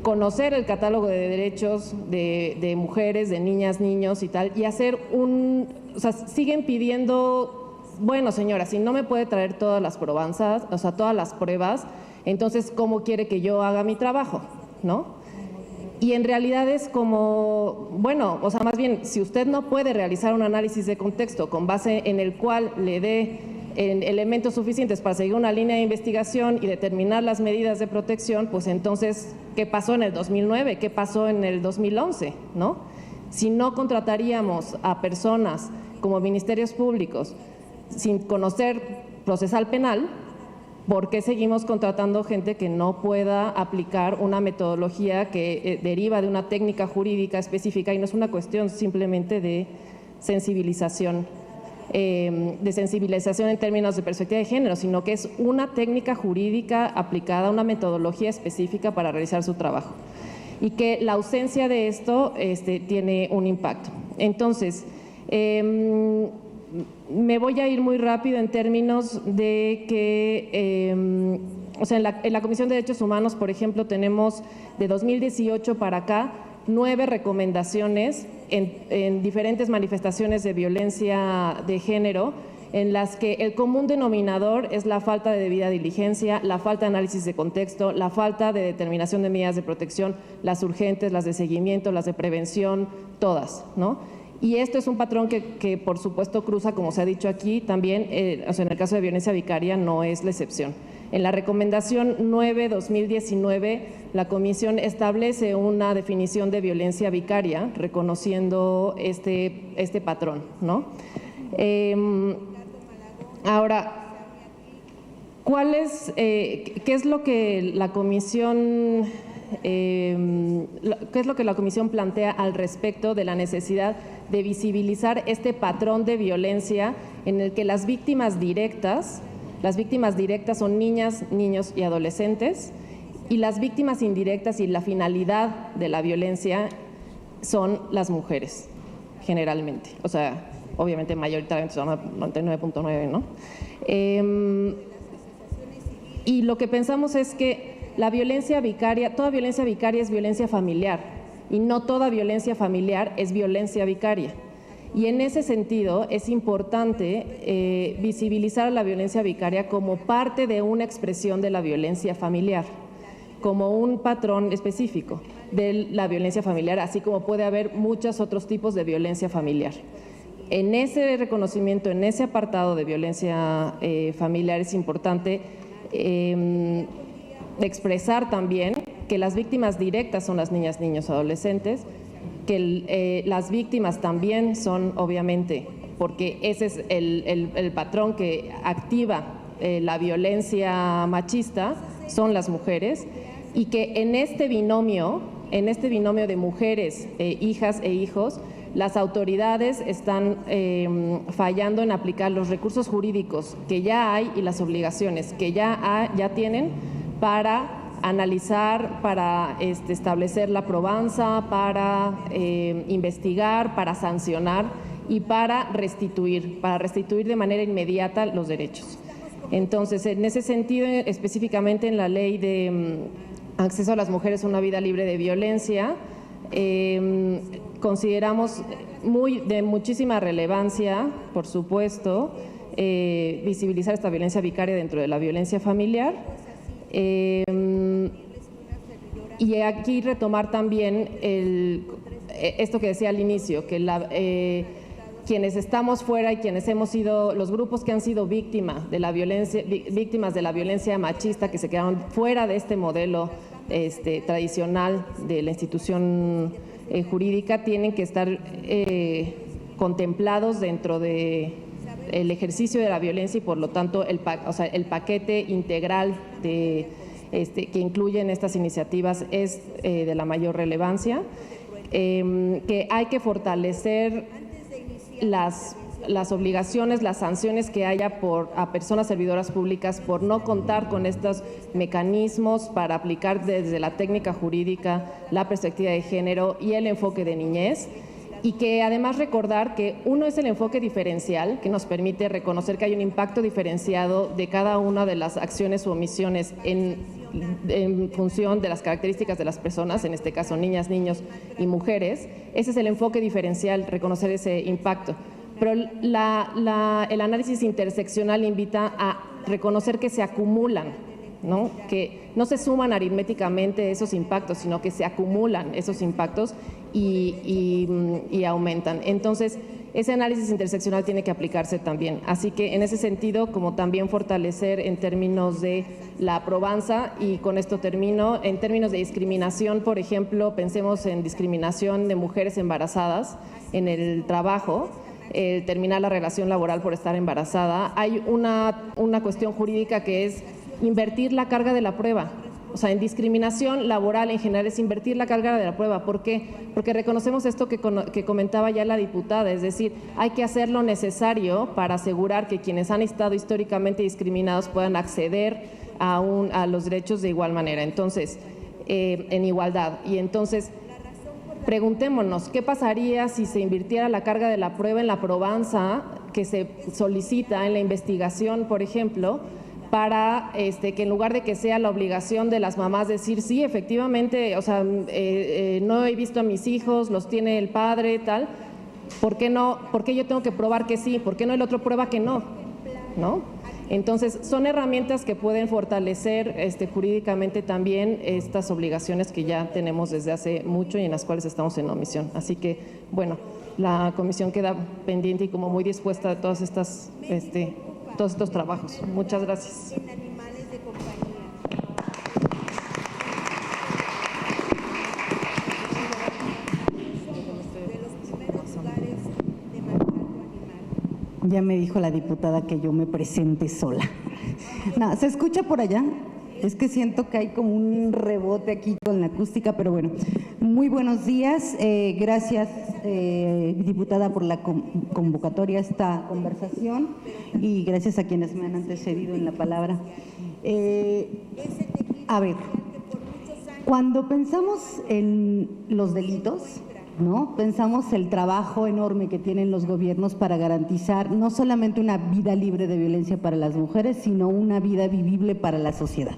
conocer el catálogo de derechos de mujeres, de niñas, niños y tal, y hacer o sea, siguen pidiendo, bueno, señora, si no me puede traer todas las probanzas, o sea, todas las pruebas, entonces, ¿cómo quiere que yo haga mi trabajo? ¿No? Y en realidad es como, bueno, o sea, más bien, si usted no puede realizar un análisis de contexto con base en el cual le dé elementos suficientes para seguir una línea de investigación y determinar las medidas de protección, pues entonces, ¿qué pasó en el 2009? ¿Qué pasó en el 2011? ¿No? Si no contrataríamos a personas como ministerios públicos sin conocer procesal penal, ¿por qué seguimos contratando gente que no pueda aplicar una metodología que deriva de una técnica jurídica específica y no es una cuestión simplemente de sensibilización en términos de perspectiva de género, sino que es una técnica jurídica aplicada a una metodología específica para realizar su trabajo? Y que la ausencia de esto tiene un impacto. Entonces, me voy a ir muy rápido en términos de que, o sea, en la Comisión de Derechos Humanos, por ejemplo, tenemos de 2018 para acá 9 recomendaciones en diferentes manifestaciones de violencia de género, en las que el común denominador es la falta de debida diligencia, la falta de análisis de contexto, la falta de determinación de medidas de protección, las urgentes, las de seguimiento, las de prevención, todas, ¿no? Y esto es un patrón que por supuesto cruza, como se ha dicho aquí, también, o sea, en el caso de violencia vicaria no es la excepción. En la recomendación 9/2019, la Comisión establece una definición de violencia vicaria, reconociendo este patrón, ¿no? Ahora, ¿qué es lo que la Comisión plantea al respecto de la necesidad de visibilizar este patrón de violencia en el que las víctimas directas son niñas, niños y adolescentes, y las víctimas indirectas y la finalidad de la violencia son las mujeres, generalmente? O sea, obviamente mayoritariamente son 99.9, ¿no? Y lo que pensamos es que la violencia vicaria, toda violencia vicaria es violencia familiar, y no toda violencia familiar es violencia vicaria. Y en ese sentido es importante visibilizar la violencia vicaria como parte de una expresión de la violencia familiar, como un patrón específico de la violencia familiar, así como puede haber muchos otros tipos de violencia familiar. En ese reconocimiento, en ese apartado de violencia familiar es importante expresar también que las víctimas directas son las niñas, niños, adolescentes, que las víctimas también son, obviamente, porque ese es el patrón que activa la violencia machista, son las mujeres, y que en este binomio de mujeres, hijas e hijos, las autoridades están fallando en aplicar los recursos jurídicos que ya hay y las obligaciones que ya tienen para analizar, para establecer la probanza, para investigar, para sancionar y para restituir de manera inmediata los derechos. Entonces, en ese sentido, específicamente en la ley de acceso a las mujeres a una vida libre de violencia, consideramos de muchísima relevancia, por supuesto, visibilizar esta violencia vicaria dentro de la violencia familiar. Y aquí retomar también esto que decía al inicio, que quienes estamos fuera y quienes hemos sido, los grupos que han sido víctimas de la violencia machista, que se quedaron fuera de este modelo tradicional de la institución jurídica, tienen que estar contemplados dentro de el ejercicio de la violencia y por lo tanto el paquete integral que incluyen estas iniciativas es de la mayor relevancia, que hay que fortalecer las obligaciones, las sanciones que haya a personas servidoras públicas por no contar con estos mecanismos para aplicar desde la técnica jurídica la perspectiva de género y el enfoque de niñez. Y que además recordar que uno es el enfoque diferencial, que nos permite reconocer que hay un impacto diferenciado de cada una de las acciones u omisiones en función de las características de las personas, en este caso niñas, niños y mujeres. Ese es el enfoque diferencial, reconocer ese impacto. Pero el análisis interseccional invita a reconocer que se acumulan, ¿no? Que no se suman aritméticamente esos impactos, sino que se acumulan esos impactos y aumentan. Entonces, ese análisis interseccional tiene que aplicarse también. Así que en ese sentido, como también fortalecer en términos de la probanza, y con esto termino, en términos de discriminación, por ejemplo, pensemos en discriminación de mujeres embarazadas en el trabajo, terminar la relación laboral por estar embarazada. Hay una cuestión jurídica que es invertir la carga de la prueba. O sea, en discriminación laboral en general es invertir la carga de la prueba. ¿Por qué? Porque reconocemos esto que comentaba ya la diputada, es decir, hay que hacer lo necesario para asegurar que quienes han estado históricamente discriminados puedan acceder a los derechos de igual manera, entonces, en igualdad. Y entonces, preguntémonos, ¿qué pasaría si se invirtiera la carga de la prueba en la probanza que se solicita en la investigación, por ejemplo, para que en lugar de que sea la obligación de las mamás decir, sí, efectivamente, o sea, no he visto a mis hijos, los tiene el padre, tal, ¿por qué no? ¿Por qué yo tengo que probar que sí? ¿Por qué no el otro prueba que no? ¿No? Entonces, son herramientas que pueden fortalecer jurídicamente también estas obligaciones que ya tenemos desde hace mucho y en las cuales estamos en omisión. Así que, bueno, la comisión queda pendiente y como muy dispuesta a todos estos trabajos. Muchas gracias. Ya me dijo la diputada que yo me presente sola. No, ¿se escucha por allá? Es que siento que hay como un rebote aquí con la acústica, pero bueno. Muy buenos días. Gracias, diputada, por la convocatoria a esta conversación y gracias a quienes me han antecedido en la palabra. A ver, cuando pensamos en los delitos, ¿no? Pensamos el trabajo enorme que tienen los gobiernos para garantizar no solamente una vida libre de violencia para las mujeres, sino una vida vivible para la sociedad.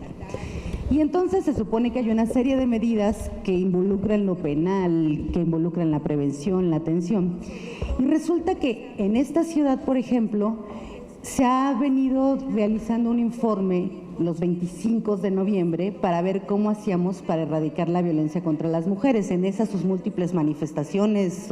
Y entonces se supone que hay una serie de medidas que involucran lo penal, que involucran la prevención, la atención. Y resulta que en esta ciudad, por ejemplo, se ha venido realizando un informe los 25 de noviembre para ver cómo hacíamos para erradicar la violencia contra las mujeres en esas sus múltiples manifestaciones,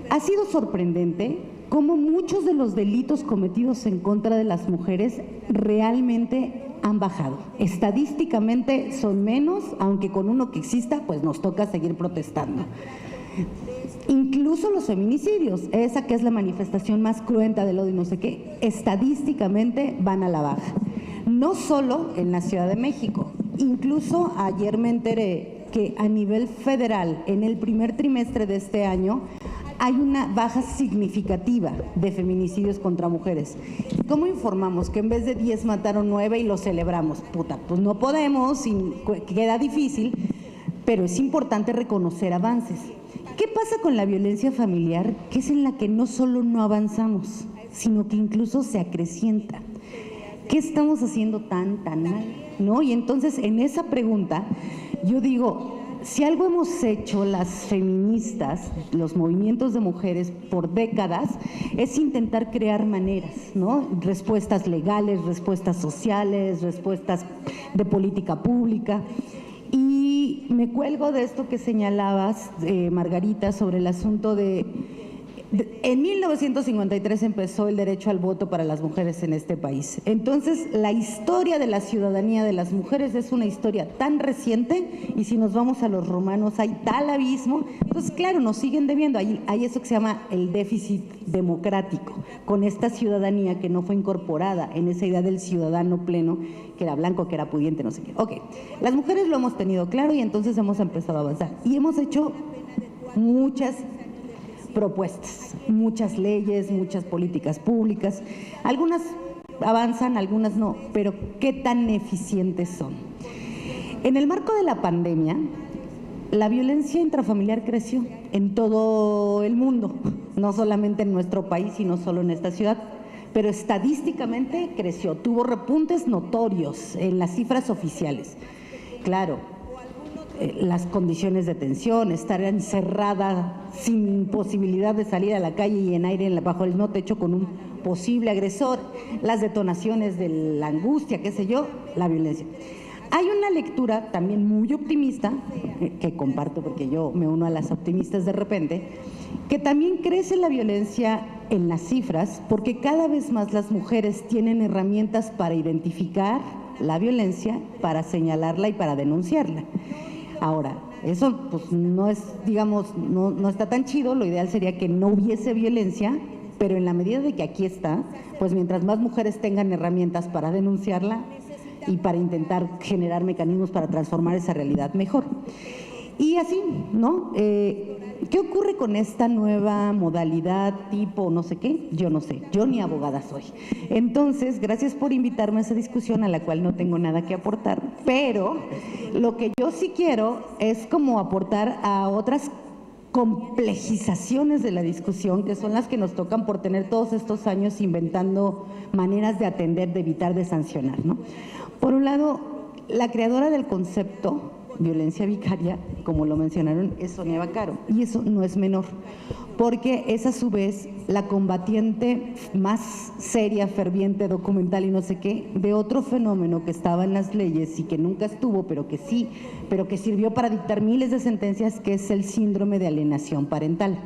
Ha sido sorprendente cómo muchos de los delitos cometidos en contra de las mujeres realmente han bajado. Estadísticamente son menos, aunque con uno que exista, pues nos toca seguir protestando. Incluso los feminicidios, esa que es la manifestación más cruenta del odio y no sé qué, estadísticamente van a la baja. No solo en la Ciudad de México, incluso ayer me enteré que a nivel federal, en el primer trimestre de este año, hay una baja significativa de feminicidios contra mujeres. ¿Cómo informamos que en vez de 10 mataron 9 y lo celebramos? Puta, pues no podemos, queda difícil, pero es importante reconocer avances. ¿Qué pasa con la violencia familiar? Que es en la que no solo no avanzamos, sino que incluso se acrecienta. ¿Qué estamos haciendo tan mal? ¿No? Y entonces, en esa pregunta, yo digo, si algo hemos hecho las feministas, los movimientos de mujeres por décadas, es intentar crear maneras, ¿no? Respuestas legales, respuestas sociales, respuestas de política pública. Y me cuelgo de esto que señalabas, Margarita, sobre el asunto en 1953 empezó el derecho al voto para las mujeres en este país. Entonces, la historia de la ciudadanía de las mujeres es una historia tan reciente, y si nos vamos a los romanos hay tal abismo. Entonces, claro, nos siguen debiendo. Hay eso que se llama el déficit democrático, con esta ciudadanía que no fue incorporada en esa idea del ciudadano pleno, que era blanco, que era pudiente, no sé qué. Ok, las mujeres lo hemos tenido claro y entonces hemos empezado a avanzar. Y hemos hecho muchas propuestas, muchas leyes, muchas políticas públicas, algunas avanzan, algunas no, pero ¿qué tan eficientes son? En el marco de la pandemia, la violencia intrafamiliar creció en todo el mundo, no solamente en nuestro país y no solo en esta ciudad, pero estadísticamente creció, tuvo repuntes notorios en las cifras oficiales. Claro, las condiciones de tensión, estar encerrada sin posibilidad de salir a la calle y en aire bajo el no techo con un posible agresor, las detonaciones de la angustia, qué sé yo, la violencia. Hay una lectura también muy optimista, que comparto porque yo me uno a las optimistas de repente, que también crece la violencia en las cifras porque cada vez más las mujeres tienen herramientas para identificar la violencia, para señalarla y para denunciarla. Ahora, eso pues no es, digamos, no está tan chido. Lo ideal sería que no hubiese violencia, pero en la medida de que aquí está, pues mientras más mujeres tengan herramientas para denunciarla y para intentar generar mecanismos para transformar esa realidad, mejor. Y así, ¿no? ¿Qué ocurre con esta nueva modalidad tipo no sé qué? Yo no sé, yo ni abogada soy. Entonces, gracias por invitarme a esa discusión a la cual no tengo nada que aportar, pero lo que yo sí quiero es como aportar a otras complejizaciones de la discusión, que son las que nos tocan por tener todos estos años inventando maneras de atender, de evitar, de sancionar, ¿no? Por un lado, la creadora del concepto violencia vicaria, como lo mencionaron, es Sonia Vaccaro, y eso no es menor, porque es a su vez la combatiente más seria, ferviente, documental y no sé qué, de otro fenómeno que estaba en las leyes y que nunca estuvo, pero que sí, pero que sirvió para dictar miles de sentencias, que es el síndrome de alienación parental.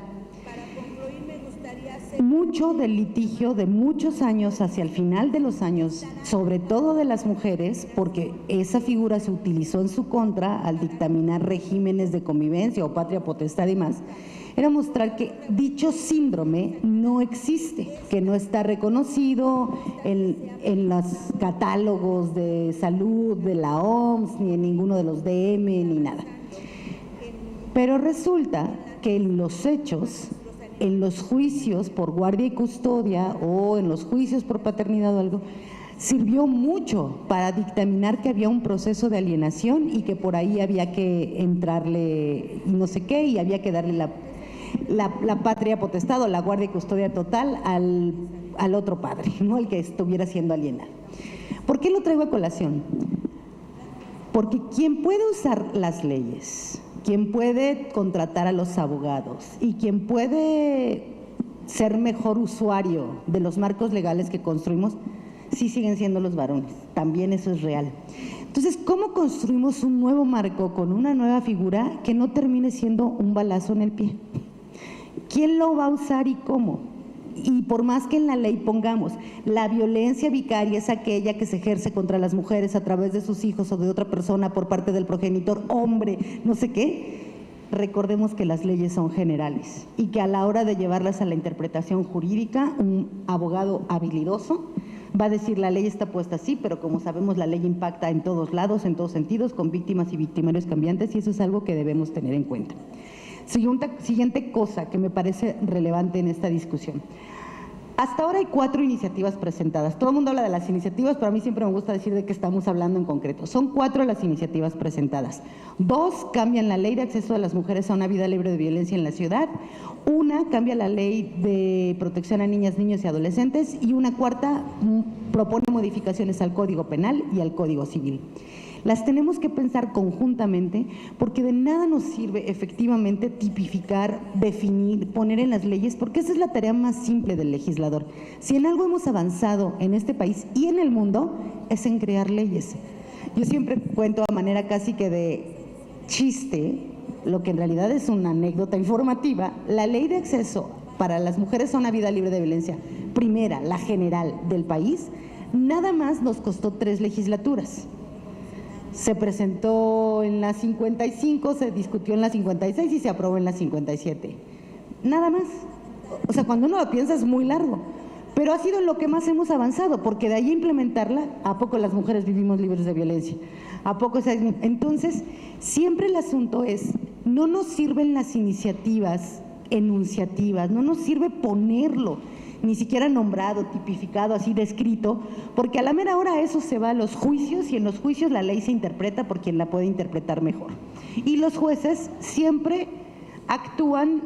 Mucho del litigio de muchos años hacia el final de los años, sobre todo de las mujeres, porque esa figura se utilizó en su contra al dictaminar regímenes de convivencia o patria potestad y más, era mostrar que dicho síndrome no existe, que no está reconocido en los catálogos de salud de la OMS, ni en ninguno de los DM, ni nada. Pero resulta que en los hechos, en los juicios por guardia y custodia o en los juicios por paternidad o algo, sirvió mucho para dictaminar que había un proceso de alienación y que por ahí había que entrarle y no sé qué, y había que darle la patria potestad o la guardia y custodia total al otro padre, ¿no? El que estuviera siendo alienado. ¿Por qué lo traigo a colación? Porque quien puede usar las leyes, quien puede contratar a los abogados y quien puede ser mejor usuario de los marcos legales que construimos, sí siguen siendo los varones. También eso es real. Entonces, ¿cómo construimos un nuevo marco con una nueva figura que no termine siendo un balazo en el pie? ¿Quién lo va a usar y cómo? Y por más que en la ley pongamos, la violencia vicaria es aquella que se ejerce contra las mujeres a través de sus hijos o de otra persona por parte del progenitor, hombre, no sé qué, recordemos que las leyes son generales y que a la hora de llevarlas a la interpretación jurídica, un abogado habilidoso va a decir la ley está puesta así, pero como sabemos la ley impacta en todos lados, en todos sentidos, con víctimas y victimarios cambiantes, y eso es algo que debemos tener en cuenta. Siguiente cosa que me parece relevante en esta discusión. Hasta ahora hay 4 iniciativas presentadas. Todo el mundo habla de las iniciativas, pero a mí siempre me gusta decir de qué estamos hablando en concreto. Son 4 las iniciativas presentadas. 2 cambian la ley de acceso de las mujeres a una vida libre de violencia en la ciudad. 1 cambia la ley de protección a niñas, niños y adolescentes. Y una 4ª propone modificaciones al Código Penal y al Código Civil. Las tenemos que pensar conjuntamente porque de nada nos sirve efectivamente tipificar, definir, poner en las leyes, porque esa es la tarea más simple del legislador. Si en algo hemos avanzado en este país y en el mundo, es en crear leyes. Yo siempre cuento a manera casi que de chiste, lo que en realidad es una anécdota informativa, la ley de acceso para las mujeres a una vida libre de violencia, primera, la general del país, nada más nos costó 3 legislaturas. Se presentó en la 55, se discutió en la 56 y se aprobó en la 57. Nada más. O sea, cuando uno lo piensa es muy largo. Pero ha sido lo que más hemos avanzado, porque de ahí a implementarla, ¿a poco las mujeres vivimos libres de violencia? ¿A poco? Entonces, siempre el asunto es, no nos sirven las iniciativas enunciativas, no nos sirve ponerlo, ni siquiera nombrado, tipificado, así descrito, porque a la mera hora eso se va a los juicios y en los juicios la ley se interpreta por quien la puede interpretar mejor. Y los jueces siempre actúan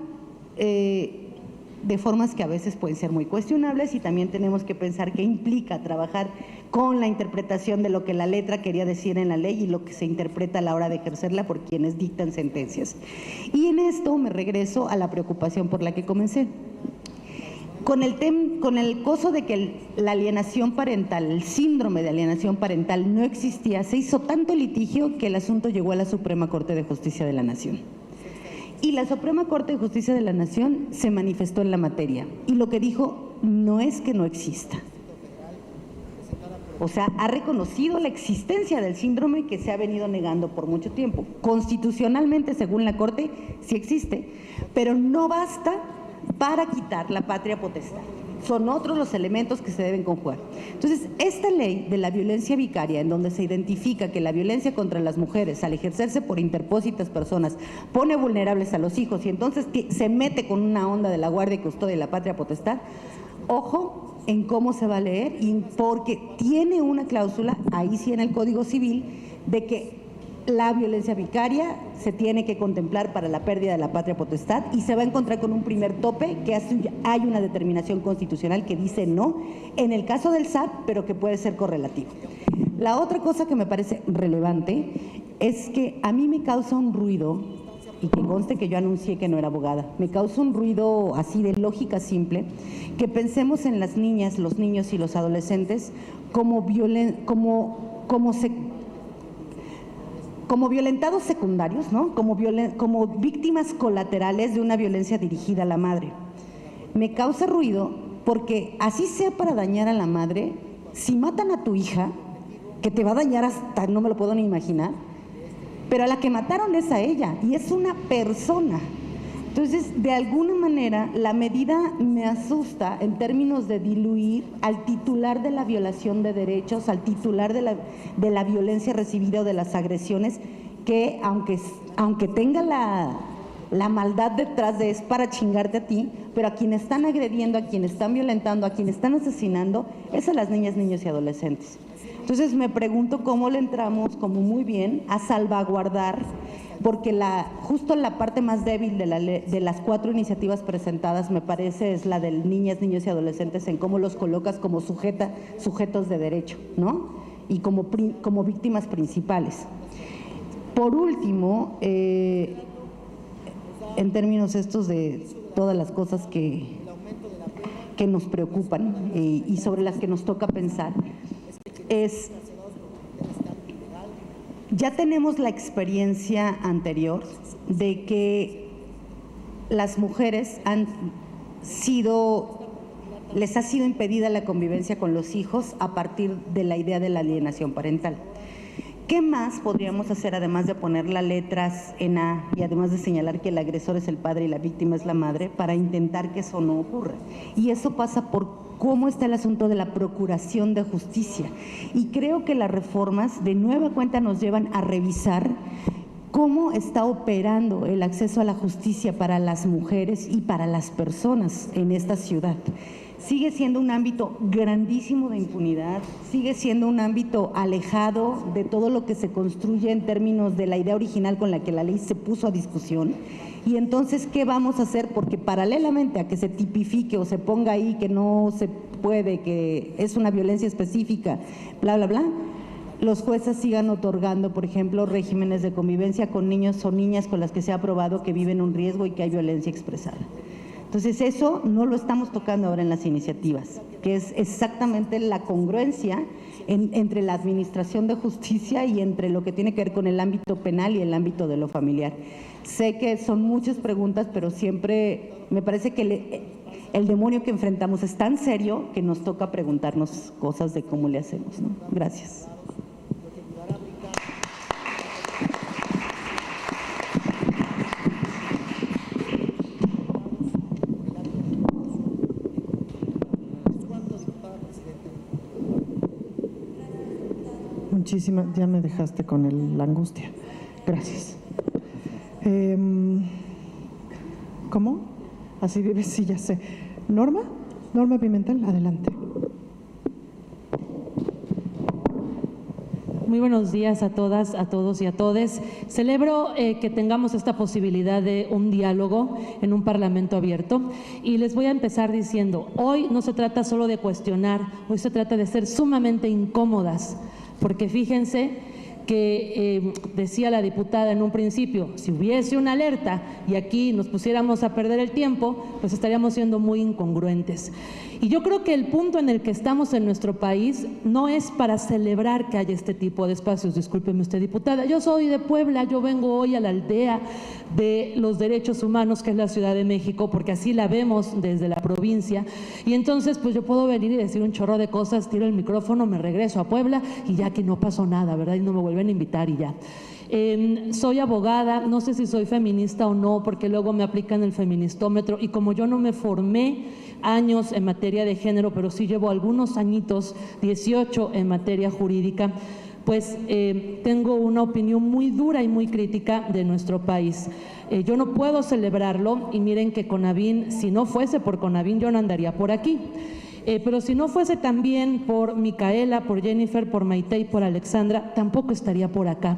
de formas que a veces pueden ser muy cuestionables y también tenemos que pensar qué implica trabajar con la interpretación de lo que la letra quería decir en la ley y lo que se interpreta a la hora de ejercerla por quienes dictan sentencias. Y en esto me regreso a la preocupación por la que comencé. Con el coso de que la alienación parental, el síndrome de alienación parental no existía, se hizo tanto litigio que el asunto llegó a la Suprema Corte de Justicia de la Nación. Y la Suprema Corte de Justicia de la Nación se manifestó en la materia y lo que dijo no es que no exista. O sea, ha reconocido la existencia del síndrome que se ha venido negando por mucho tiempo. Constitucionalmente, según la Corte, sí existe, pero no basta para quitar la patria potestad. Son otros los elementos que se deben conjugar. Entonces, esta ley de la violencia vicaria, en donde se identifica que la violencia contra las mujeres, al ejercerse por interpósitas personas, pone vulnerables a los hijos y entonces se mete con una onda de la guardia y custodia de la patria potestad, ojo en cómo se va a leer, y porque tiene una cláusula, ahí sí en el Código Civil, de que la violencia vicaria se tiene que contemplar para la pérdida de la patria potestad y se va a encontrar con un primer tope que hay una determinación constitucional que dice no, en el caso del SAT, pero que puede ser correlativo. La otra cosa que me parece relevante es que a mí me causa un ruido, y que conste que yo anuncié que no era abogada, me causa un ruido así de lógica simple, que pensemos en las niñas, los niños y los adolescentes como violentados secundarios, ¿no? Como víctimas colaterales de una violencia dirigida a la madre. Me causa ruido porque así sea para dañar a la madre, si matan a tu hija, que te va a dañar hasta no me lo puedo ni imaginar, pero a la que mataron es a ella y es una persona. Entonces, de alguna manera, la medida me asusta en términos de diluir al titular de la violación de derechos, al titular de la violencia recibida o de las agresiones, que aunque tenga la maldad detrás de es para chingarte a ti, pero a quienes están agrediendo, a quienes están violentando, a quienes están asesinando, es a las niñas, niños y adolescentes. Entonces me pregunto cómo le entramos, como muy bien, a salvaguardar, porque justo la parte más débil de las 4 iniciativas presentadas, me parece, es la de niñas, niños y adolescentes, en cómo los colocas como sujetos de derecho, ¿no? Y como víctimas principales. Por último, en términos estos de todas las cosas que nos preocupan y sobre las que nos toca pensar, ya tenemos la experiencia anterior de que las mujeres han sido les ha sido impedida la convivencia con los hijos a partir de la idea de la alienación parental. ¿Qué más podríamos hacer, además de poner las letras en A y además de señalar que el agresor es el padre y la víctima es la madre, para intentar que eso no ocurra? Y eso pasa por cómo está el asunto de la procuración de justicia. Y creo que las reformas de nueva cuenta nos llevan a revisar cómo está operando el acceso a la justicia para las mujeres y para las personas en esta ciudad. Sigue siendo un ámbito grandísimo de impunidad, sigue siendo un ámbito alejado de todo lo que se construye en términos de la idea original con la que la ley se puso a discusión. Y entonces, ¿qué vamos a hacer? Porque paralelamente a que se tipifique o se ponga ahí que no se puede, que es una violencia específica, bla, bla, bla, los jueces sigan otorgando, por ejemplo, regímenes de convivencia con niños o niñas con las que se ha probado que viven un riesgo y que hay violencia expresada. Entonces, eso no lo estamos tocando ahora en las iniciativas, que es exactamente la congruencia entre la administración de justicia y entre lo que tiene que ver con el ámbito penal y el ámbito de lo familiar. Sé que son muchas preguntas, pero siempre me parece que el demonio que enfrentamos es tan serio que nos toca preguntarnos cosas de cómo le hacemos, ¿no? Gracias. Muchísimas, ya me dejaste con la angustia. Gracias. ¿Cómo? Así vives, sí, ya sé. ¿Norma? Norma Pimentel, adelante. Muy buenos días a todas, a todos y a todes. Celebro que tengamos esta posibilidad de un diálogo en un parlamento abierto y les voy a empezar diciendo, hoy no se trata solo de cuestionar, hoy se trata de ser sumamente incómodas, porque fíjense que decía la diputada en un principio, si hubiese una alerta y aquí nos pusiéramos a perder el tiempo, pues estaríamos siendo muy incongruentes. Y yo creo que el punto en el que estamos en nuestro país no es para celebrar que haya este tipo de espacios. Discúlpeme usted, diputada, yo soy de Puebla, yo vengo hoy a la aldea de los derechos humanos, que es la Ciudad de México, porque así la vemos desde la provincia, y entonces pues yo puedo venir y decir un chorro de cosas, tiro el micrófono, me regreso a Puebla y ya que no pasó nada, ¿verdad? Y no me vuelven a invitar y ya. Soy abogada, no sé si soy feminista o no, porque luego me aplican el feministómetro y como yo no me formé años en materia de género, pero sí llevo algunos añitos, 18 en materia jurídica, pues tengo una opinión muy dura y muy crítica de nuestro país. Yo no puedo celebrarlo y miren que Conavin, si no fuese por Conavin, yo no andaría por aquí. Pero si no fuese también por Micaela, por Jennifer, por Maite y por Alexandra, tampoco estaría por acá.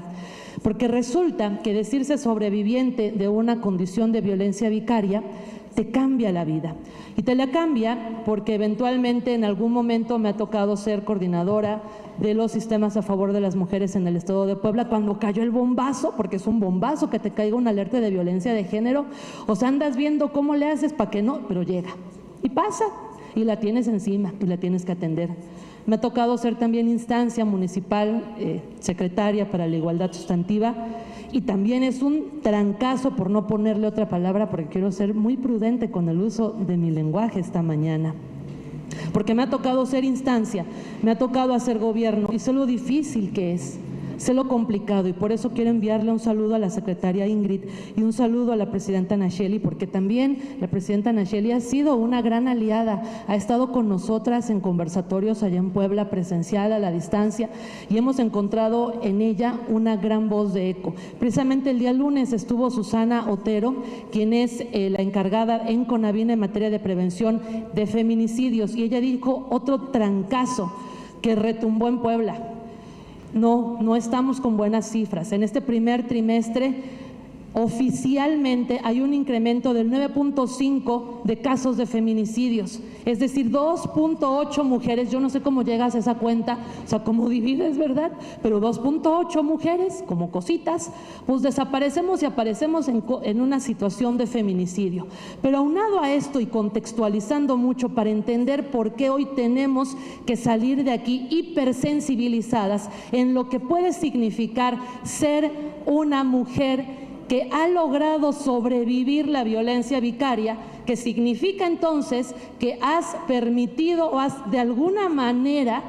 Porque resulta que decirse sobreviviente de una condición de violencia vicaria te cambia la vida. Y te la cambia porque eventualmente en algún momento me ha tocado ser coordinadora de los sistemas a favor de las mujeres en el estado de Puebla cuando cayó el bombazo, porque es un bombazo que te caiga una alerta de violencia de género. O sea, andas viendo cómo le haces para que no, pero llega. Y pasa. Y la tienes encima y la tienes que atender. Me ha tocado ser también instancia municipal, secretaria para la igualdad sustantiva, y también es un trancazo, por no ponerle otra palabra, porque quiero ser muy prudente con el uso de mi lenguaje esta mañana. Porque me ha tocado ser instancia, me ha tocado hacer gobierno y sé lo difícil que es. Sé lo complicado y por eso quiero enviarle un saludo a la secretaria Ingrid y un saludo a la presidenta Nacheli, porque también la presidenta Nacheli ha sido una gran aliada, ha estado con nosotras en conversatorios allá en Puebla, presencial, a la distancia, y hemos encontrado en ella una gran voz de eco. Precisamente el día lunes estuvo Susana Otero, quien es la encargada en Conavin en materia de prevención de feminicidios, y ella dijo otro trancazo que retumbó en Puebla. No estamos con buenas cifras. En este primer trimestre, oficialmente hay un incremento del 9.5 de casos de feminicidios, es decir, 2.8 mujeres, yo no sé cómo llegas a esa cuenta, o sea, cómo divides, ¿verdad? Pero 2.8 mujeres, como cositas, pues desaparecemos y aparecemos en una situación de feminicidio. Pero aunado a esto y contextualizando mucho para entender por qué hoy tenemos que salir de aquí hipersensibilizadas en lo que puede significar ser una mujer que ha logrado sobrevivir la violencia vicaria, que significa entonces que has permitido o has de alguna manera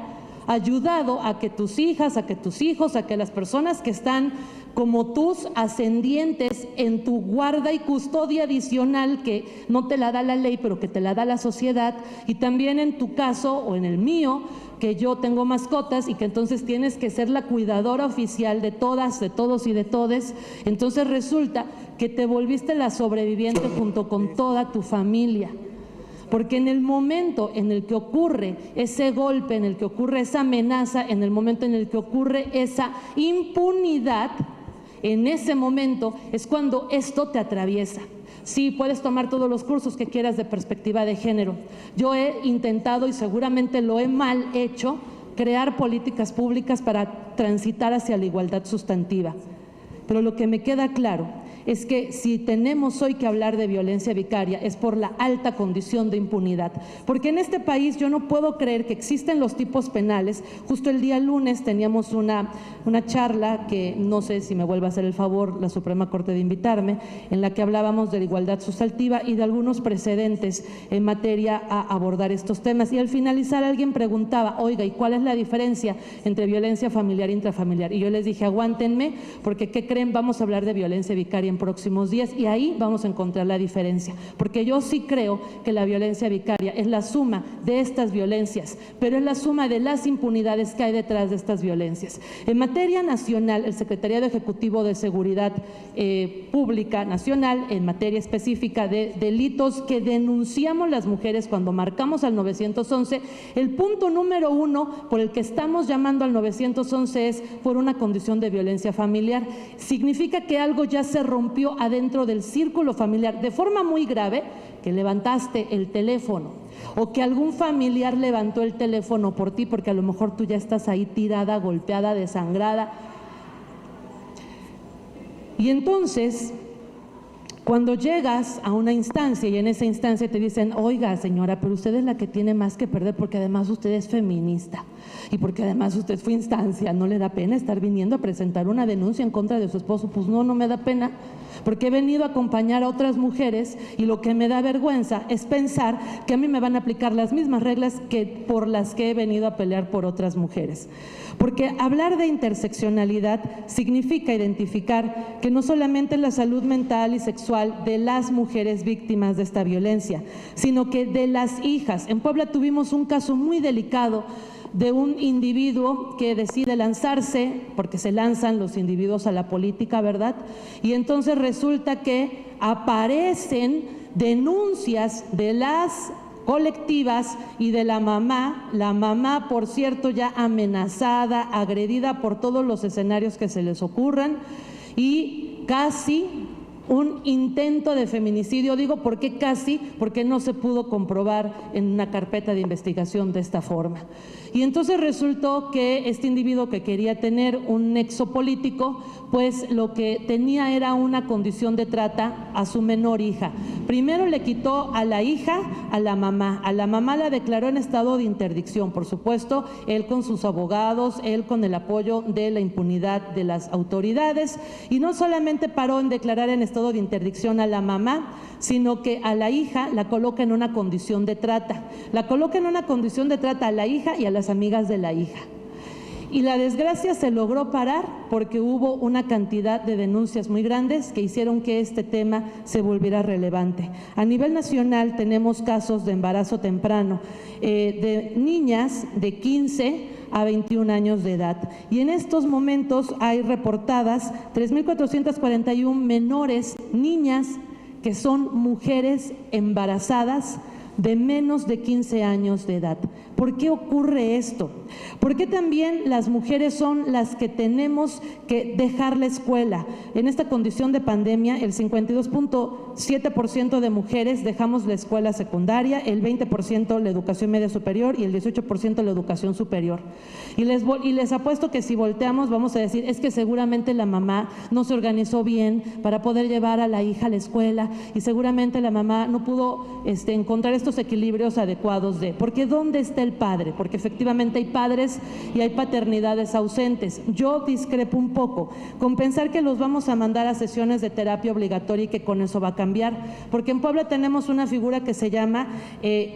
ayudado a que tus hijas, a que tus hijos, a que las personas que están como tus ascendientes en tu guarda y custodia adicional, que no te la da la ley, pero que te la da la sociedad, y también en tu caso o en el mío, que yo tengo mascotas y que entonces tienes que ser la cuidadora oficial de todas, de todos y de todes, entonces resulta que te volviste la sobreviviente junto con toda tu familia. Porque en el momento en el que ocurre ese golpe, en el que ocurre esa amenaza, en el momento en el que ocurre esa impunidad, en ese momento es cuando esto te atraviesa. Sí, puedes tomar todos los cursos que quieras de perspectiva de género. Yo he intentado, y seguramente lo he mal hecho, crear políticas públicas para transitar hacia la igualdad sustantiva. Pero lo que me queda claro es que si tenemos hoy que hablar de violencia vicaria es por la alta condición de impunidad, porque en este país yo no puedo creer que existen los tipos penales. Justo el día lunes teníamos una charla que no sé si me vuelve a hacer el favor la Suprema Corte de invitarme, en la que hablábamos de la igualdad sustantiva y de algunos precedentes en materia a abordar estos temas, y al finalizar alguien preguntaba, oiga, ¿y cuál es la diferencia entre violencia familiar e intrafamiliar? Y yo les dije, aguántenme, porque ¿qué creen? Vamos a hablar de violencia vicaria en próximos días y ahí vamos a encontrar la diferencia, porque yo sí creo que la violencia vicaria es la suma de estas violencias, pero es la suma de las impunidades que hay detrás de estas violencias. En materia nacional, el Secretariado Ejecutivo de Seguridad Pública Nacional, en materia específica de delitos que denunciamos las mujeres cuando marcamos al 911, el punto número 1 por el que estamos llamando al 911 es por una condición de violencia familiar. Significa que algo ya se rompió adentro del círculo familiar de forma muy grave, que levantaste el teléfono o que algún familiar levantó el teléfono por ti, porque a lo mejor tú ya estás ahí tirada, golpeada, desangrada. Y entonces, cuando llegas a una instancia y en esa instancia te dicen, oiga señora, pero usted es la que tiene más que perder porque además usted es feminista y porque además usted fue instancia, ¿no le da pena estar viniendo a presentar una denuncia en contra de su esposo? Pues no, no me da pena, porque he venido a acompañar a otras mujeres y lo que me da vergüenza es pensar que a mí me van a aplicar las mismas reglas que por las que he venido a pelear por otras mujeres. Porque hablar de interseccionalidad significa identificar que no solamente la salud mental y sexual de las mujeres víctimas de esta violencia, sino que de las hijas. En Puebla tuvimos un caso muy delicado de un individuo que decide lanzarse, porque se lanzan los individuos a la política, ¿verdad? Y entonces resulta que aparecen denuncias de las colectivas y de la mamá, por cierto, ya amenazada, agredida por todos los escenarios que se les ocurran, y casi un intento de feminicidio. Digo, ¿por qué casi? Porque no se pudo comprobar en una carpeta de investigación de esta forma. Y entonces resultó que este individuo que quería tener un nexo político, pues lo que tenía era una condición de trata a su menor hija. Primero le quitó a la hija a la mamá la declaró en estado de interdicción, por supuesto, él con sus abogados, él con el apoyo de la impunidad de las autoridades, y no solamente paró en declarar en estado de interdicción a la mamá, sino que a la hija la coloca en una condición de trata. La coloca en una condición de trata a la hija y a las amigas de la hija. Y la desgracia se logró parar porque hubo una cantidad de denuncias muy grandes que hicieron que este tema se volviera relevante. A nivel nacional tenemos casos de embarazo temprano de niñas de 15 a 21 años de edad. Y en estos momentos hay reportadas 3.441 menores, niñas, que son mujeres embarazadas de menos de 15 años de edad. ¿Por qué ocurre esto? ¿Por qué también las mujeres son las que tenemos que dejar la escuela? En esta condición de pandemia, el 52.7% de mujeres dejamos la escuela secundaria, el 20% la educación media superior y el 18% la educación superior. Y les apuesto que si volteamos vamos a decir, es que seguramente la mamá no se organizó bien para poder llevar a la hija a la escuela y seguramente la mamá no pudo encontrar estos equilibrios adecuados porque ¿dónde está el padre? Porque efectivamente hay padres y hay paternidades ausentes. Yo discrepo un poco con pensar que los vamos a mandar a sesiones de terapia obligatoria y que con eso va a cambiar, porque en Puebla tenemos una figura que se llama,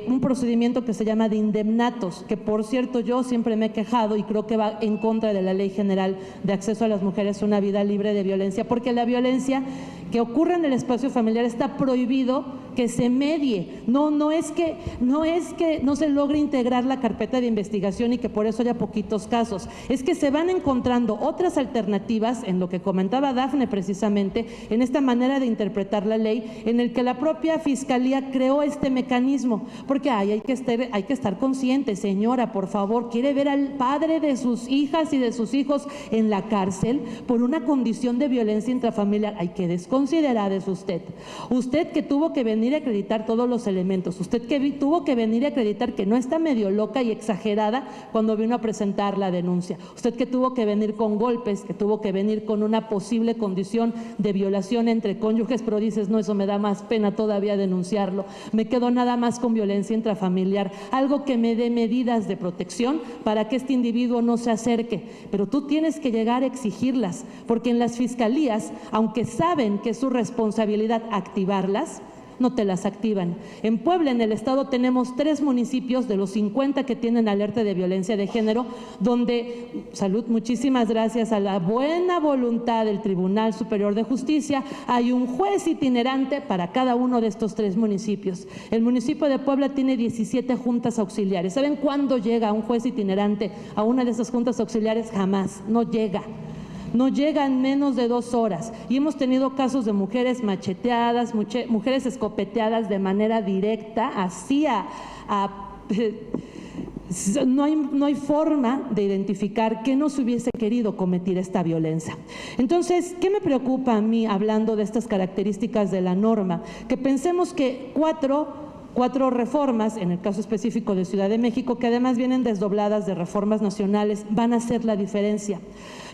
un procedimiento que se llama de indemnatos, que por cierto yo siempre me he quejado y creo que va en contra de la Ley General de Acceso a las Mujeres a una Vida Libre de Violencia, porque la violencia que ocurre en el espacio familiar está prohibido que se medie. No es que no se logre integrar la carpeta de investigación y que por eso haya poquitos casos, es que se van encontrando otras alternativas en lo que comentaba Dafne precisamente, en esta manera de interpretar la ley, en el que la propia Fiscalía creó este mecanismo, porque hay que estar consciente, señora, por favor, quiere ver al padre de sus hijas y de sus hijos en la cárcel por una condición de violencia intrafamiliar. Hay que desconsiderar eso usted que tuvo que venir a acreditar todos los elementos, usted que tuvo que venir a acreditar que no está medio loca y exagerada cuando vino a presentar la denuncia, usted que tuvo que venir con golpes, que tuvo que venir con una posible condición de violación entre cónyuges, pero dices, no, eso me da más pena todavía denunciarlo, me quedo nada más con violencia intrafamiliar, algo que me dé medidas de protección para que este individuo no se acerque, pero tú tienes que llegar a exigirlas, porque en las fiscalías, aunque saben que es su responsabilidad activarlas, no te las activan. En Puebla, en el estado, tenemos 3 municipios de los 50 que tienen alerta de violencia de género, donde, salud, muchísimas gracias a la buena voluntad del Tribunal Superior de Justicia, hay un juez itinerante para cada uno de estos 3 municipios. El municipio de Puebla tiene 17 juntas auxiliares. ¿Saben cuándo llega un juez itinerante a una de esas juntas auxiliares? Jamás, no llega. No llega en menos de 2 horas y hemos tenido casos de mujeres macheteadas, mujeres escopeteadas de manera directa, no hay forma de identificar que no se hubiese querido cometer esta violencia. Entonces, ¿qué me preocupa a mí hablando de estas características de la norma? Que pensemos que cuatro reformas, en el caso específico de Ciudad de México, que además vienen desdobladas de reformas nacionales, van a hacer la diferencia.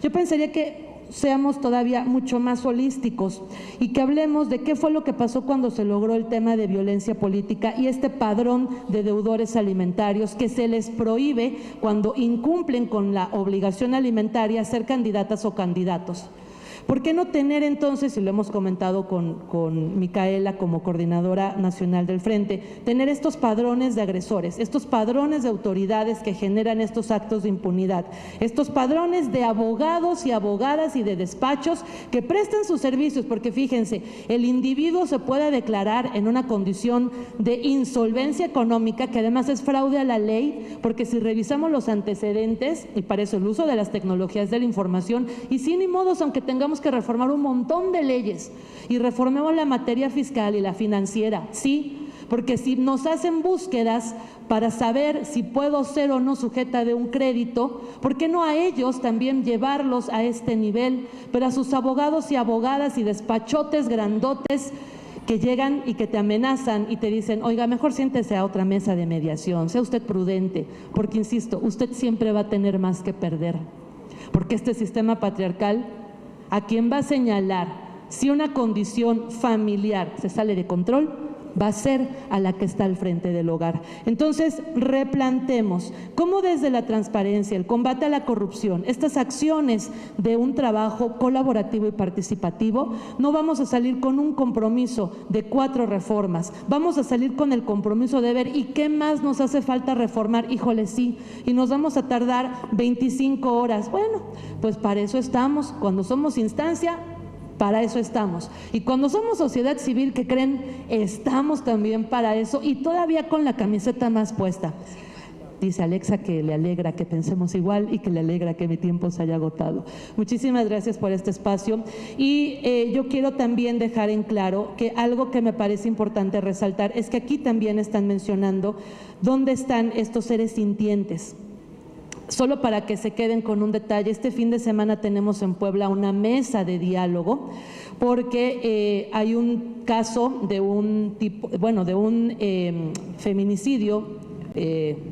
Yo pensaría que seamos todavía mucho más holísticos y que hablemos de qué fue lo que pasó cuando se logró el tema de violencia política y este padrón de deudores alimentarios que se les prohíbe cuando incumplen con la obligación alimentaria ser candidatas o candidatos. ¿Por qué no tener entonces, y lo hemos comentado con Micaela como coordinadora nacional del Frente, tener estos padrones de agresores, estos padrones de autoridades que generan estos actos de impunidad, estos padrones de abogados y abogadas y de despachos que prestan sus servicios? Porque fíjense, el individuo se puede declarar en una condición de insolvencia económica, que además es fraude a la ley, porque si revisamos los antecedentes, y para eso el uso de las tecnologías de la información, y sin ni modos, aunque tengamos que reformar un montón de leyes y reformemos la materia fiscal y la financiera, sí, porque si nos hacen búsquedas para saber si puedo ser o no sujeta de un crédito, ¿por qué no a ellos también llevarlos a este nivel? Pero a sus abogados y abogadas y despachotes grandotes que llegan y que te amenazan y te dicen, oiga, mejor siéntese a otra mesa de mediación, sea usted prudente, porque insisto, usted siempre va a tener más que perder, porque este sistema patriarcal a quien va a señalar si una condición familiar se sale de control, va a ser a la que está al frente del hogar. Entonces, replantemos cómo desde la transparencia, el combate a la corrupción, estas acciones de un trabajo colaborativo y participativo, no vamos a salir con un compromiso de 4 reformas, vamos a salir con el compromiso de ver, ¿y qué más nos hace falta reformar? Híjole, sí, y nos vamos a tardar 25 horas. Bueno, pues para eso estamos, cuando somos instancia, para eso estamos. Y cuando somos sociedad civil, ¿qué creen? Estamos también para eso y todavía con la camiseta más puesta. Dice Alexa que le alegra que pensemos igual y que le alegra que mi tiempo se haya agotado. Muchísimas gracias por este espacio y yo quiero también dejar en claro que algo que me parece importante resaltar es que aquí también están mencionando dónde están estos seres sintientes. Solo para que se queden con un detalle, este fin de semana tenemos en Puebla una mesa de diálogo porque hay un caso de un feminicidio,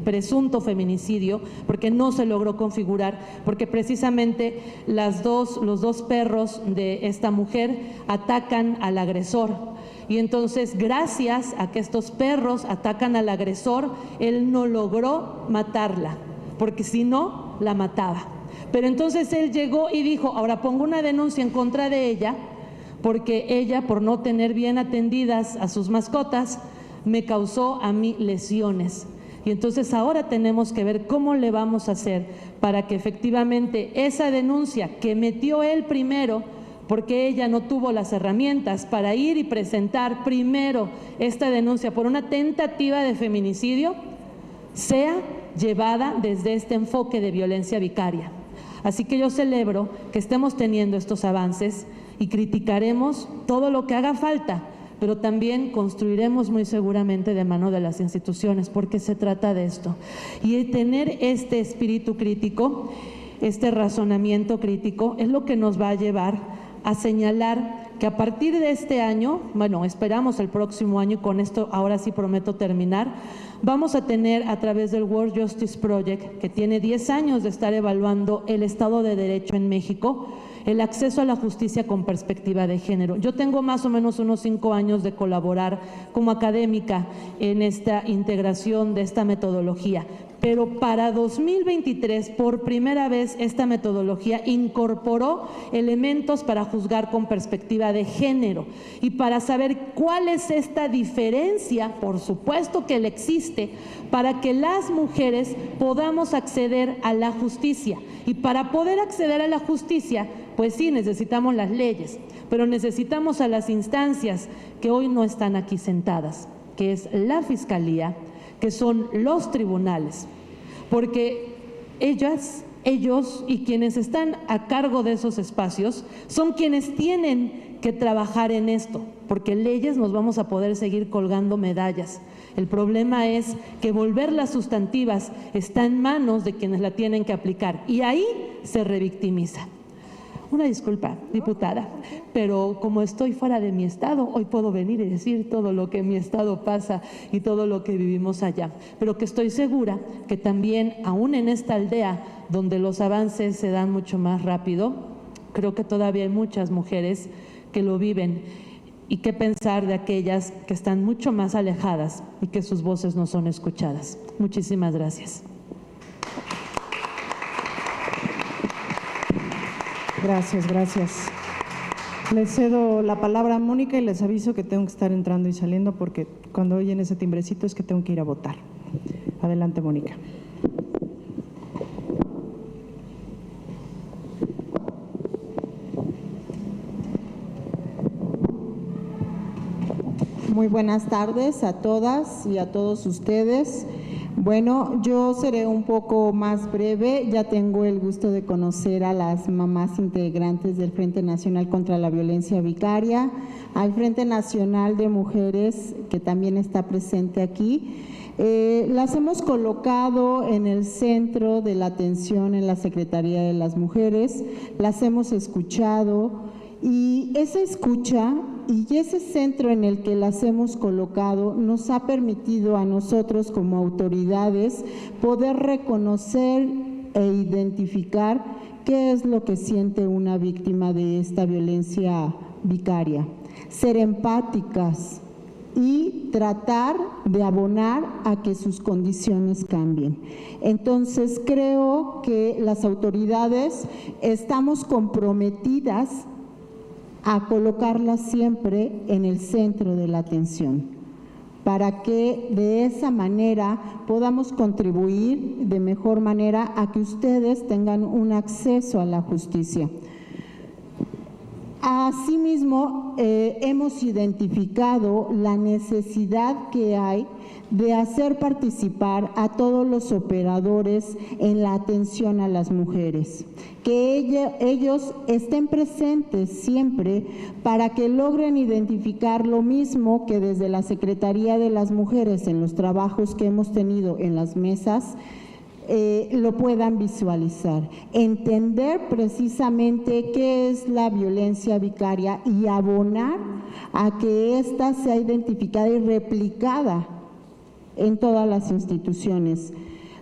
presunto feminicidio, porque no se logró configurar, porque precisamente los dos perros de esta mujer atacan al agresor. Y entonces, gracias a que estos perros atacan al agresor, él no logró matarla, porque si no, la mataba. Pero entonces él llegó y dijo, ahora pongo una denuncia en contra de ella, porque ella, por no tener bien atendidas a sus mascotas, me causó a mí lesiones. Y entonces ahora tenemos que ver cómo le vamos a hacer para que efectivamente esa denuncia que metió él primero, porque ella no tuvo las herramientas para ir y presentar primero esta denuncia por una tentativa de feminicidio, sea llevada desde este enfoque de violencia vicaria. Así que yo celebro que estemos teniendo estos avances y criticaremos todo lo que haga falta, pero también construiremos muy seguramente de mano de las instituciones, porque se trata de esto. Y tener este espíritu crítico, este razonamiento crítico, es lo que nos va a llevar a señalar que a partir de este año, bueno, esperamos el próximo año, y con esto ahora sí prometo terminar, vamos a tener a través del World Justice Project, que tiene 10 años de estar evaluando el Estado de Derecho en México, el acceso a la justicia con perspectiva de género. Yo tengo más o menos unos 5 años de colaborar como académica en esta integración de esta metodología, pero para 2023, por primera vez, esta metodología incorporó elementos para juzgar con perspectiva de género y para saber cuál es esta diferencia, por supuesto que le existe, para que las mujeres podamos acceder a la justicia. Y para poder acceder a la justicia, pues sí, necesitamos las leyes, pero necesitamos a las instancias que hoy no están aquí sentadas, que es la Fiscalía, que son los tribunales, porque ellas, ellos y quienes están a cargo de esos espacios son quienes tienen que trabajar en esto, porque leyes nos vamos a poder seguir colgando medallas. El problema es que volverlas sustantivas está en manos de quienes la tienen que aplicar y ahí se revictimiza. Una disculpa, diputada, pero como estoy fuera de mi estado, hoy puedo venir y decir todo lo que en mi estado pasa y todo lo que vivimos allá, pero que estoy segura que también, aún en esta aldea donde los avances se dan mucho más rápido, creo que todavía hay muchas mujeres que lo viven. Y qué pensar de aquellas que están mucho más alejadas y que sus voces no son escuchadas. Muchísimas gracias. Gracias, gracias. Les cedo la palabra a Mónica y les aviso que tengo que estar entrando y saliendo porque cuando oyen ese timbrecito es que tengo que ir a votar. Adelante, Mónica. Muy buenas tardes a todas y a todos ustedes. Bueno, yo seré un poco más breve. Ya tengo el gusto de conocer a las mamás integrantes del Frente Nacional contra la Violencia Vicaria, al Frente Nacional de Mujeres, que también está presente aquí. Las hemos colocado en el centro de la atención en la Secretaría de las Mujeres, las hemos escuchado y esa escucha y ese centro en el que las hemos colocado nos ha permitido a nosotros como autoridades poder reconocer e identificar qué es lo que siente una víctima de esta violencia vicaria, ser empáticas y tratar de abonar a que sus condiciones cambien. Entonces creo que las autoridades estamos comprometidas a colocarlas siempre en el centro de la atención, para que de esa manera podamos contribuir de mejor manera a que ustedes tengan un acceso a la justicia. Asimismo, hemos identificado la necesidad que hay de hacer participar a todos los operadores en la atención a las mujeres, que ellos estén presentes siempre para que logren identificar lo mismo que desde la Secretaría de las Mujeres en los trabajos que hemos tenido en las mesas, lo puedan visualizar, entender precisamente qué es la violencia vicaria y abonar a que ésta sea identificada y replicada en todas las instituciones.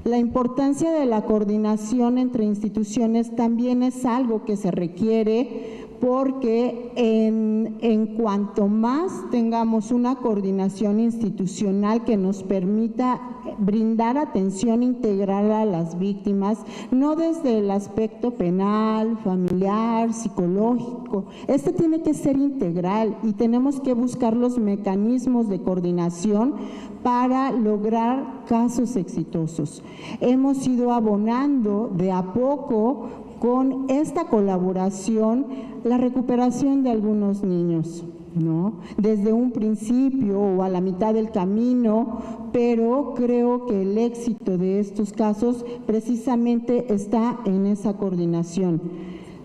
La importancia de la coordinación entre instituciones también es algo que se requiere porque en cuanto más tengamos una coordinación institucional que nos permita brindar atención integral a las víctimas, no desde el aspecto penal, familiar, psicológico, este tiene que ser integral y tenemos que buscar los mecanismos de coordinación para lograr casos exitosos. Hemos ido abonando de a poco con esta colaboración la recuperación de algunos niños, ¿no? Desde un principio o a la mitad del camino, pero creo que el éxito de estos casos precisamente está en esa coordinación.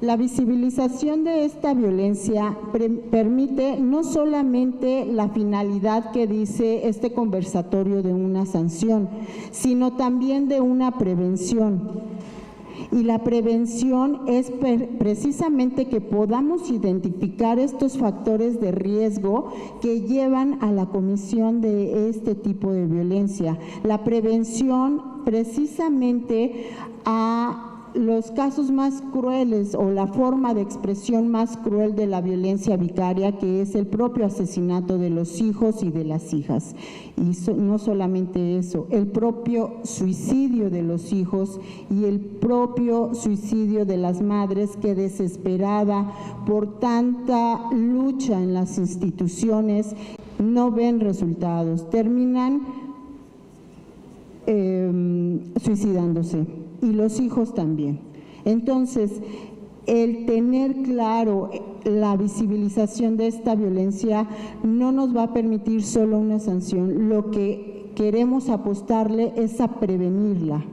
La visibilización de esta violencia permite no solamente la finalidad que dice este conversatorio de una sanción, sino también de una prevención. Y la prevención es precisamente que podamos identificar estos factores de riesgo que llevan a la comisión de este tipo de violencia. La prevención precisamente a los casos más crueles o la forma de expresión más cruel de la violencia vicaria, que es el propio asesinato de los hijos y de las hijas. Y no solamente eso, el propio suicidio de los hijos y el propio suicidio de las madres que, desesperada por tanta lucha en las instituciones, no ven resultados, terminan suicidándose, y los hijos también. Entonces, el tener claro la visibilización de esta violencia no nos va a permitir solo una sanción. Lo que queremos apostarle es a prevenirla,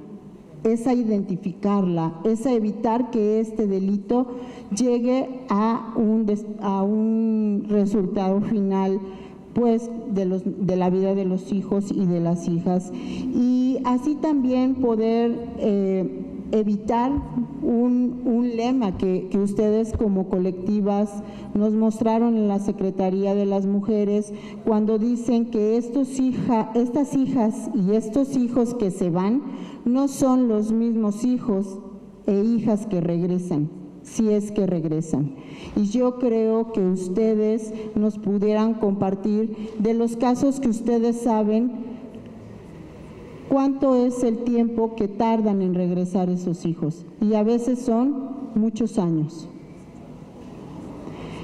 es a identificarla, es a evitar que este delito llegue a un resultado final, pues de la vida de los hijos y de las hijas, y así también poder evitar un lema que ustedes como colectivas nos mostraron en la Secretaría de las Mujeres, cuando dicen que estas hijas y estos hijos que se van no son los mismos hijos e hijas que regresan, si es que regresan. Y yo creo que ustedes nos pudieran compartir de los casos que ustedes saben, cuánto es el tiempo que tardan en regresar esos hijos. Y a veces son muchos años.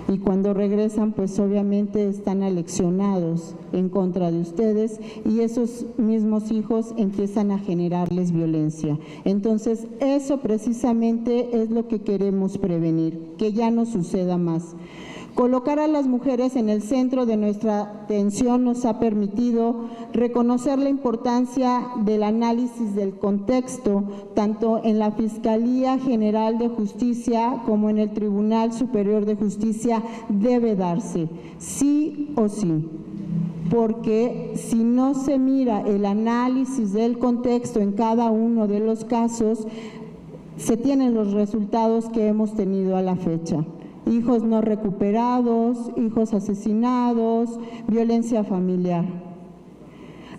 Y cuando regresan, pues obviamente están aleccionados en contra de ustedes y esos mismos hijos empiezan a generarles violencia. Entonces, eso precisamente es lo que queremos prevenir, que ya no suceda más. Colocar a las mujeres en el centro de nuestra atención nos ha permitido reconocer la importancia del análisis del contexto, tanto en la Fiscalía General de Justicia como en el Tribunal Superior de Justicia debe darse, sí o sí. Porque si no se mira el análisis del contexto en cada uno de los casos, se tienen los resultados que hemos tenido a la fecha. Hijos no recuperados, hijos asesinados, violencia familiar.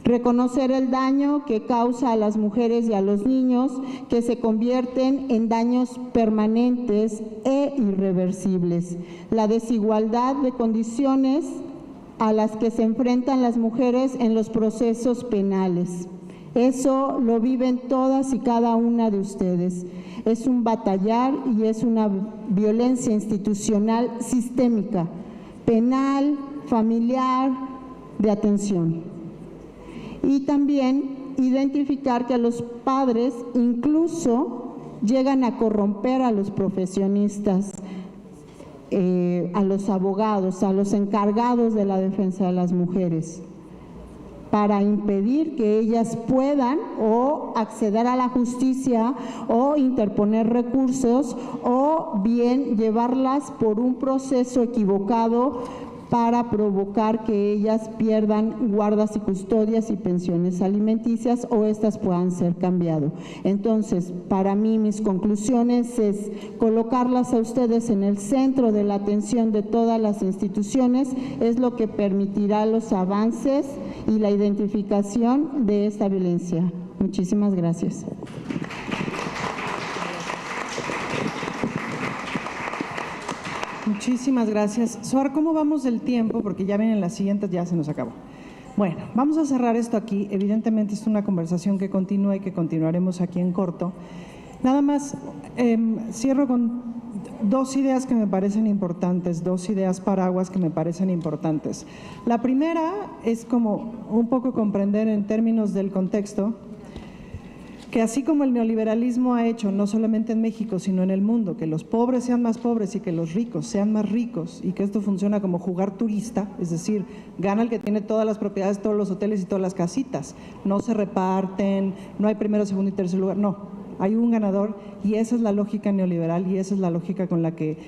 Reconocer el daño que causa a las mujeres y a los niños, que se convierten en daños permanentes e irreversibles. La desigualdad de condiciones a las que se enfrentan las mujeres en los procesos penales. Eso lo viven todas y cada una de ustedes. Es un batallar y es una violencia institucional sistémica, penal, familiar, de atención. Y también identificar que a los padres incluso llegan a corromper a los profesionistas, a los abogados, a los encargados de la defensa de las mujeres, para impedir que ellas puedan o acceder a la justicia o interponer recursos o bien llevarlas por un proceso equivocado para provocar que ellas pierdan guardas y custodias y pensiones alimenticias o estas puedan ser cambiadas. Entonces, para mí, mis conclusiones es colocarlas a ustedes en el centro de la atención de todas las instituciones, es lo que permitirá los avances y la identificación de esta violencia. Muchísimas gracias. Muchísimas gracias. Suar, ¿cómo vamos del tiempo? Porque ya vienen las siguientes, ya se nos acabó. Bueno, vamos a cerrar esto aquí. Evidentemente es una conversación que continúa y que continuaremos aquí en corto. Nada más, cierro con dos ideas que me parecen importantes, dos ideas paraguas que me parecen importantes. La primera es como un poco comprender en términos del contexto que así como el neoliberalismo ha hecho, no solamente en México, sino en el mundo, que los pobres sean más pobres y que los ricos sean más ricos, y que esto funciona como jugar turista, es decir, gana el que tiene todas las propiedades, todos los hoteles y todas las casitas. No se reparten, no hay primero, segundo y tercer lugar, no. Hay un ganador y esa es la lógica neoliberal y esa es la lógica con la que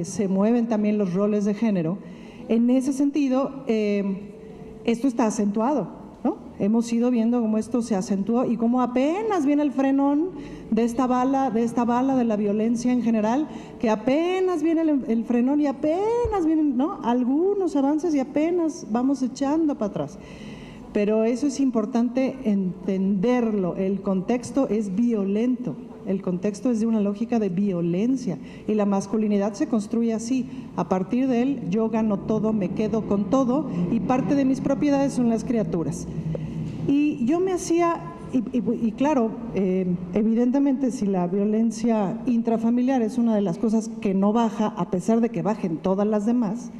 se mueven también los roles de género. En ese sentido, esto está acentuado. ¿No? Hemos ido viendo cómo esto se acentuó y cómo apenas viene el frenón de esta bala de la violencia en general, que apenas viene el frenón y apenas vienen, ¿no?, algunos avances y apenas vamos echando para atrás. Pero eso es importante entenderlo, el contexto es violento, el contexto es de una lógica de violencia y la masculinidad se construye así, a partir de él yo gano todo, me quedo con todo y parte de mis propiedades son las criaturas. Y yo me hacía, y claro, evidentemente si la violencia intrafamiliar es una de las cosas que no baja, a pesar de que bajen todas las demás,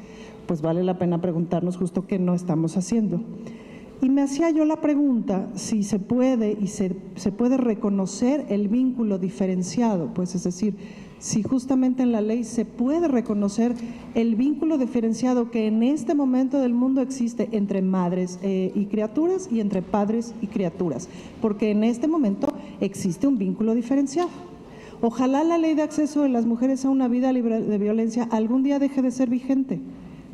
pues vale la pena preguntarnos justo qué no estamos haciendo. Y me hacía yo la pregunta si se puede y se puede reconocer el vínculo diferenciado, pues es decir, si justamente en la ley se puede reconocer el vínculo diferenciado que en este momento del mundo existe entre madres y criaturas y entre padres y criaturas, porque en este momento existe un vínculo diferenciado. Ojalá la ley de acceso de las mujeres a una vida libre de violencia algún día deje de ser vigente.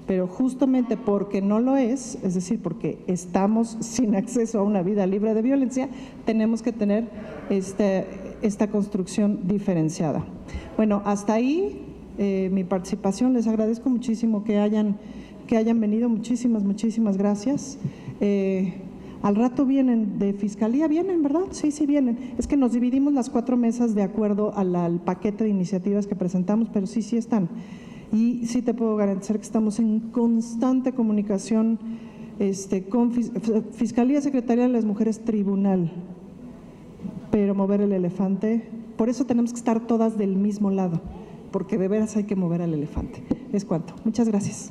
Pero justamente porque no lo es decir, porque estamos sin acceso a una vida libre de violencia, tenemos que tener esta construcción diferenciada. Bueno, hasta ahí mi participación. Les agradezco muchísimo que hayan venido. Muchísimas gracias. Al rato vienen de Fiscalía, ¿vienen, verdad? Sí, vienen. Es que nos dividimos las 4 mesas de acuerdo al paquete de iniciativas que presentamos, pero sí están. Y sí te puedo garantizar que estamos en constante comunicación con Fiscalía, Secretaría de las Mujeres, Tribunal, pero mover el elefante, por eso tenemos que estar todas del mismo lado, porque de veras hay que mover al elefante. Es cuanto. Muchas gracias.